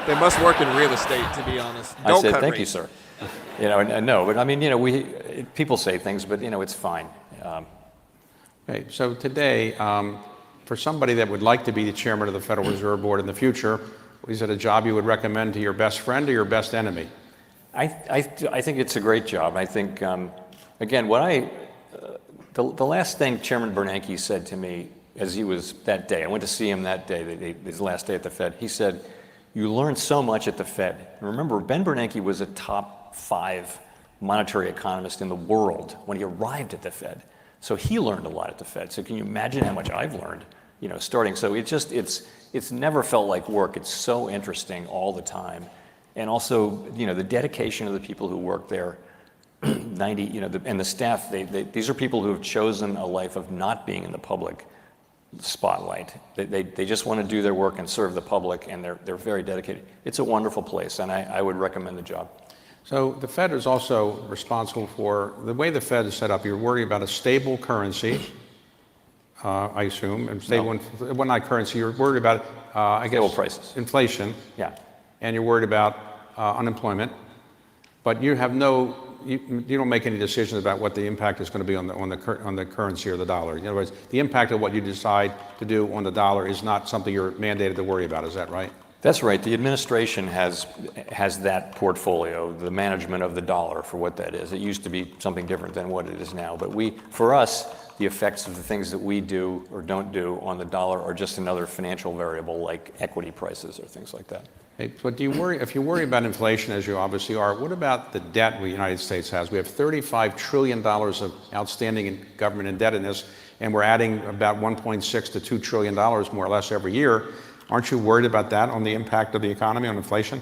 They must work in real estate, to be honest. I said, thank you, sir. No, but I mean, people say things, but, it's fine. Okay, so today, for somebody that would like to be the chairman of the Federal Reserve Board in the future, is it a job you would recommend to your best friend or your best enemy? I think it's a great job. I think, again, the last thing Chairman Bernanke said to me as he was that day, I went to see him that day, his last day at the Fed, he said, you learn so much at the Fed. And remember, Ben Bernanke was a top 5 monetary economist in the world when he arrived at the Fed. So he learned a lot at the Fed. So can you imagine how much I've learned, starting? So it's never felt like work. It's so interesting all the time. And also, the dedication of the people who work there, 90, and the staff, these are people who have chosen a life of not being in the public spotlight. They just want to do their work and serve the public, and they're very dedicated. It's a wonderful place, and I would recommend the job. So the Fed is also responsible for, the way the Fed is set up, you're worried about a stable currency, I assume, and stable, well, not currency, you're worried about, Stable prices. Inflation. Yeah. And you're worried about unemployment, but you have you don't make any decisions about what the impact is going to be on the currency or the dollar. In other words, the impact of what you decide to do on the dollar is not something you're mandated to worry about. Is that right? That's right. The administration has that portfolio, the management of the dollar for what that is. It used to be something different than what it is now. But for us, the effects of the things that we do or don't do on the dollar are just another financial variable like equity prices or things like that. Hey, but if you worry about inflation, as you obviously are, what about the debt the United States has? We have $35 trillion of outstanding in government indebtedness, and we're adding about $1.6 to $2 trillion more or less every year. Aren't you worried about that on the impact of the economy on inflation?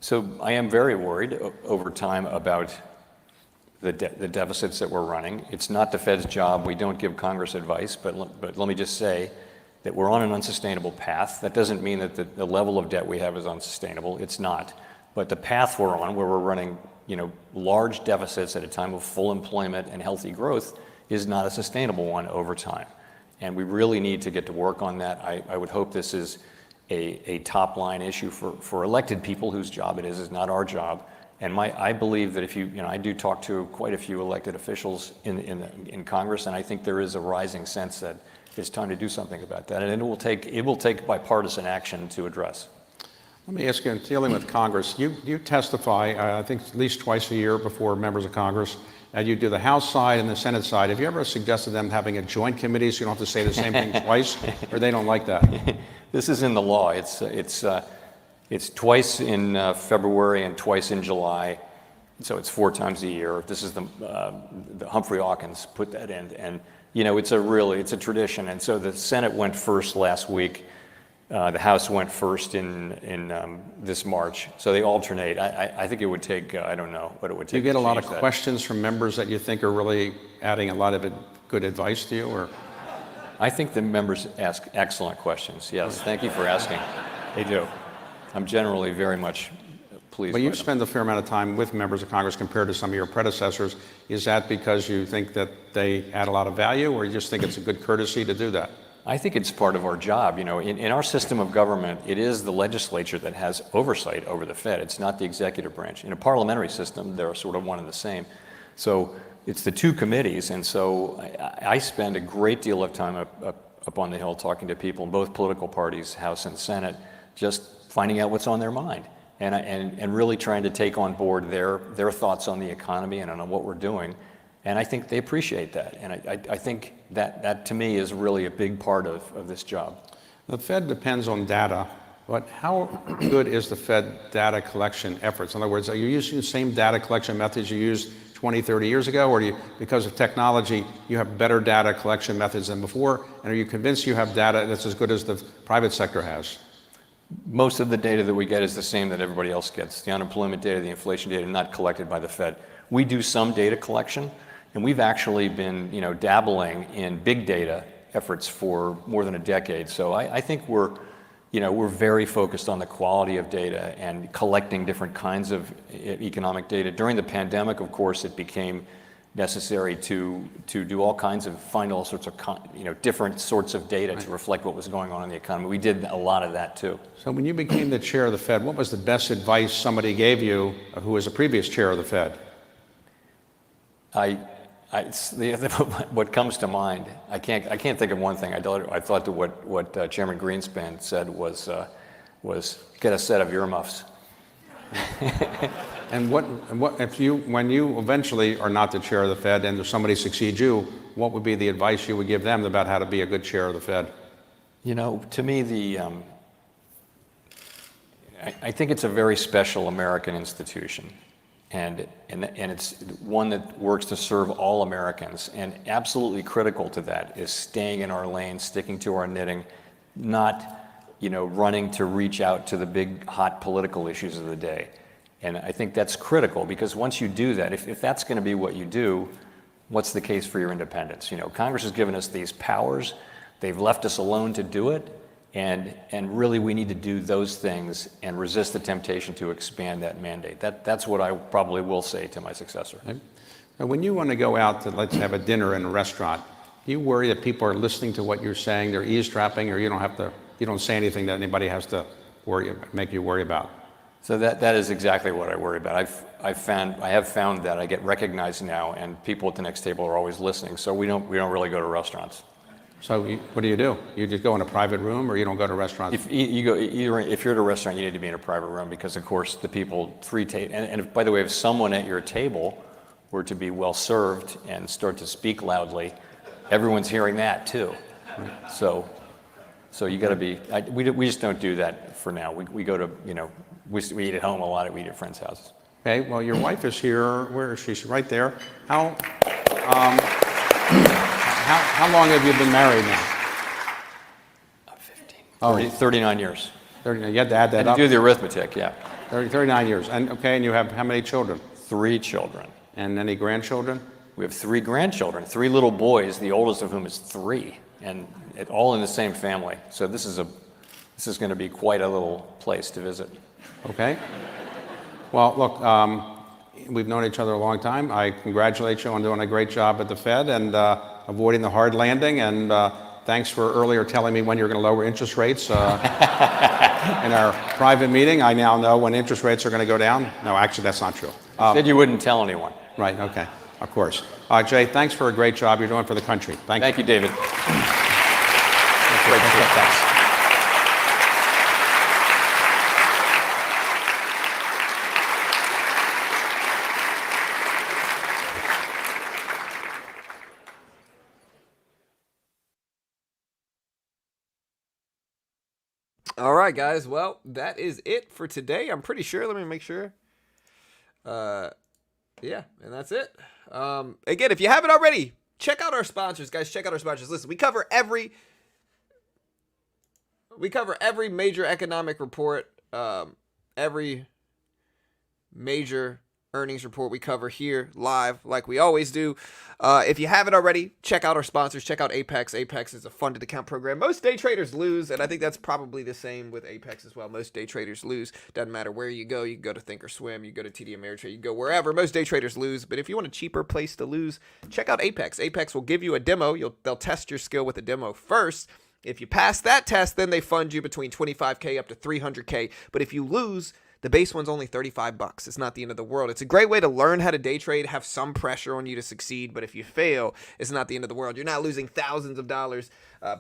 So I am very worried over time about the deficits that we're running. It's not the Fed's job. We don't give Congress advice, but let me just say that we're on an unsustainable path. That doesn't mean that the level of debt we have is unsustainable. It's not. But the path we're on, where we're running large deficits at a time of full employment and healthy growth, is not a sustainable one over time. And we really need to get to work on that. I would hope this is a top line issue for elected people whose job it is not our job. And I believe that I do talk to quite a few elected officials in Congress, and I think there is a rising sense that it's time to do something about that. And it will take bipartisan action to address. Let me ask you, in dealing with Congress, you testify, I think at least twice a year before members of Congress, and you do the House side and the Senate side. Have you ever suggested them having a joint committee so you don't have to say the same thing twice, or they don't like that? This is in the law. It's twice in February and twice in July, so it's 4 times a year. This is the Humphrey Hawkins put that in, and it's a tradition. And so the Senate went first last week. The House went first in this March, so they alternate. I think it would take, I don't know what it would take. Do you get a lot of that. questions from members that you think are really adding a lot of good advice to you, or? I think the members ask excellent questions. Yes, thank you for asking. They do. I'm generally very much pleased. Well, you spend a fair amount of time with members of Congress compared to some of your predecessors. Is that because you think that they add a lot of value, or you just think it's a good courtesy to do that? I think it's part of our job. You know, in our system of government, it is the legislature that has oversight over the Fed. It's not the executive branch. In a parliamentary system, they're sort of one and the same. So it's the two committees, and so I spend a great deal of time up on the Hill talking to people in both political parties, House and Senate, just finding out what's on their mind and really trying to take on board their thoughts on the economy and on what we're doing. And I think they appreciate that. And I think that to me is really a big part of this job. The Fed depends on data, but how good is the Fed data collection efforts? In other words, are you using the same data collection methods you used 20, 30 years ago, or do you, because of technology, you have better data collection methods than before? And are you convinced you have data that's as good as the private sector has? Most of the data that we get is the same that everybody else gets. The unemployment data, the inflation data, not collected by the Fed. We do some data collection, and we've actually been, dabbling in big data efforts for more than a decade. So I think we're very focused on the quality of data and collecting different kinds of economic data. During the pandemic, of course, it became necessary to do all kinds of, find all sorts of, different sorts of data to reflect what was going on in the economy. We did a lot of that too. So when you became the chair of the Fed, what was the best advice somebody gave you who was a previous chair of the Fed? What comes to mind, I can't think of one thing. I thought that what Chairman Greenspan said was get a set of earmuffs. And when you eventually are not the chair of the Fed and if somebody succeeds you, what would be the advice you would give them about how to be a good chair of the Fed? To me, I think it's a very special American institution. And it's one that works to serve all Americans. And absolutely critical to that is staying in our lane, sticking to our knitting, not running to reach out to the big hot political issues of the day. And I think that's critical because once you do that, if that's going to be what you do, what's the case for your independence? Congress has given us these powers. They've left us alone to do it. And really we need to do those things and resist the temptation to expand that mandate. That's what I probably will say to my successor. Now, when you want to go out to, let's have a dinner in a restaurant, do you worry that people are listening to what you're saying, they're eavesdropping, or you don't say anything that anybody has to make you worry about? So that is exactly what I worry about. I have found that I get recognized now, and people at the next table are always listening. So we don't really go to restaurants. So what do? You just go in a private room, or you don't go to restaurants? If you're at a restaurant, you need to be in a private room because, of course, the people and by the way, if someone at your table were to be well served and start to speak loudly, everyone's hearing that too. So you got to be. We just don't do that for now. We go to we eat at home a lot. We eat at friends' houses. Okay. Well, your wife is here. Where is she? She's right there. How long have you been married now? 15. 39 years. 39. You had to add that I up. do the arithmetic, yeah. 39 years. And you have how many children? 3 children. And any grandchildren? We have 3 grandchildren, 3 little boys, the oldest of whom is 3, and all in the same family. So this is going to be quite a little place to visit. Okay. Well, look, we've known each other a long time. I congratulate you on doing a great job at the Fed and avoiding the hard landing. And thanks for earlier telling me when you're going to lower interest rates in our private meeting. I now know when interest rates are going to go down. No, actually, that's not true. You said you wouldn't tell anyone. Right, okay, of course. Jay, thanks for a great job you're doing for the country. Thank you, David. Great. Thanks. All right, guys. Well, that is it for today. I'm pretty sure. Let me make sure. Yeah, and that's it. Again, if you haven't already, check out our sponsors, guys. Check out our sponsors. Listen, we cover every major economic report, every major earnings report we cover here live like we always do. If you haven't already, check out our sponsors. Check out Apex. Apex is a funded account program. Most day traders lose, and I think that's probably the same with Apex as well. Most day traders lose. Doesn't matter where you go. You can go to Thinkorswim. You go to TD Ameritrade. You go wherever. Most day traders lose. But if you want a cheaper place to lose, check out Apex. Apex will give you a demo. They'll test your skill with a demo first. If you pass that test, then they fund you between 25K up to 300K. But if you lose, the base one's only $35. It's not the end of the world. It's a great way to learn how to day trade, have some pressure on you to succeed. But if you fail, it's not the end of the world. You're not losing thousands of dollars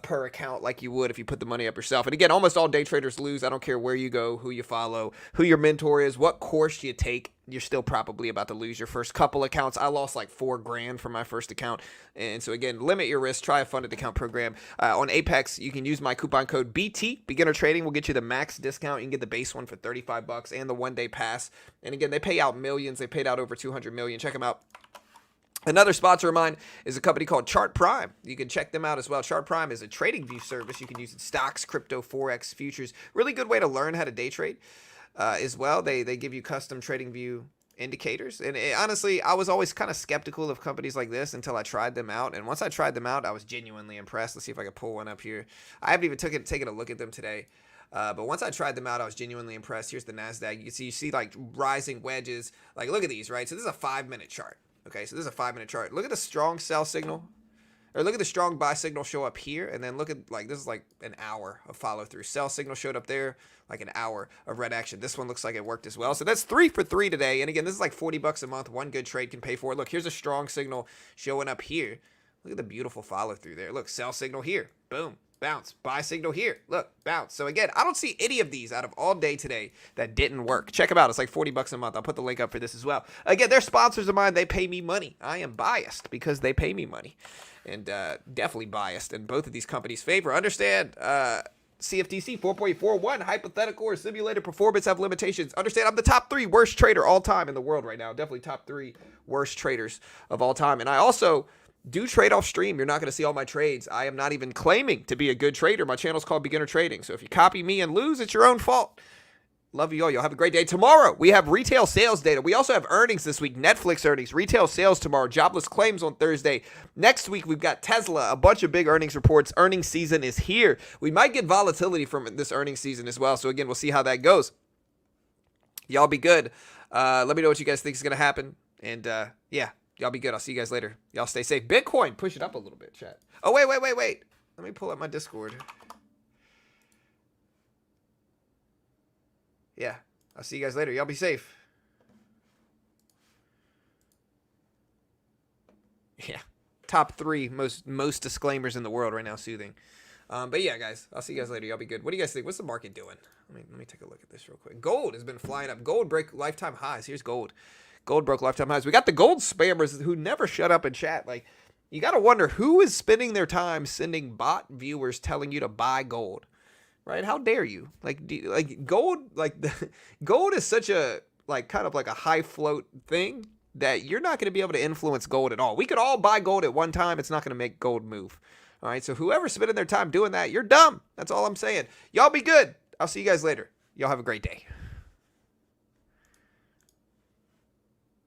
per account like you would if you put the money up yourself. And again, almost all day traders lose. I don't care where you go, who you follow, who your mentor is, what course you take. You're still probably about to lose your first couple accounts. I lost like $4,000 for my first account. And so again, limit your risk. Try a funded account program. On Apex, you can use my coupon code BT. Beginner Trading will get you the max discount. You can get the base one for $35 and the one-day pass. And again, they pay out millions. They paid out over 200 million. Check them out. Another sponsor of mine is a company called Chart Prime. You can check them out as well. Chart Prime is a trading view service. You can use in stocks, crypto, forex, futures. Really good way to learn how to day trade as well. They give you custom trading view indicators. And honestly, I was always kind of skeptical of companies like this until I tried them out. And once I tried them out, I was genuinely impressed. Let's see if I can pull one up here. I haven't even taken a look at them today. But once I tried them out, I was genuinely impressed. Here's the NASDAQ. You see like rising wedges. Like, look at these, right? So this is a 5-minute chart. Okay, so this is a 5-minute chart. Look at the strong sell signal, or look at the strong buy signal show up here, and then look at, like, this is like an hour of follow through. Sell signal showed up there, like an hour of red action. This one looks like it worked as well. So that's 3 for 3 today. And again, this is like $40 a month. One good trade can pay for it. Look, here's a strong signal showing up here. Look at the beautiful follow through there. Look, sell signal here. Boom. Bounce. Buy signal here. Look, bounce. So again, I don't see any of these out of all day today that didn't work. Check them out. It's like $40 a month. I'll put the link up for this as well. Again, they're sponsors of mine. They pay me money. I am biased because they pay me money, and definitely biased in both of these companies' favor. Understand, CFTC 4.41, hypothetical or simulated performance have limitations. Understand, I'm the top 3 worst trader all time in the world right now. Definitely top 3 worst traders of all time. And I also do trade off stream. You're not going to see all my trades. I am not even claiming to be a good trader. My channel's called Beginner Trading. So if you copy me and lose, it's your own fault. Love you all. Y'all have a great day. Tomorrow, we have retail sales data. We also have earnings this week. Netflix earnings, retail sales tomorrow, jobless claims on Thursday. Next week, we've got Tesla, a bunch of big earnings reports. Earnings season is here. We might get volatility from this earnings season as well. So again, we'll see how that goes. Y'all be good. Let me know what you guys think is going to happen. And yeah. Y'all be good. I'll see you guys later. Y'all stay safe. Bitcoin, push it up a little bit, chat. Oh, wait. Let me pull up my Discord. Yeah. I'll see you guys later. Y'all be safe. Yeah. Top 3 most disclaimers in the world right now, soothing. But yeah, guys, I'll see you guys later. Y'all be good. What do you guys think? What's the market doing? Let me take a look at this real quick. Gold has been flying up. Gold break lifetime highs. Here's gold. Gold broke lifetime highs. We got the gold spammers who never shut up and chat. Like, you got to wonder who is spending their time sending bot viewers telling you to buy gold, right? How dare you? Like, gold, gold is such a, like, kind of like a high float thing that you're not going to be able to influence gold at all. We could all buy gold at one time. It's not going to make gold move. All right. So whoever's spending their time doing that, you're dumb. That's all I'm saying. Y'all be good. I'll see you guys later. Y'all have a great day.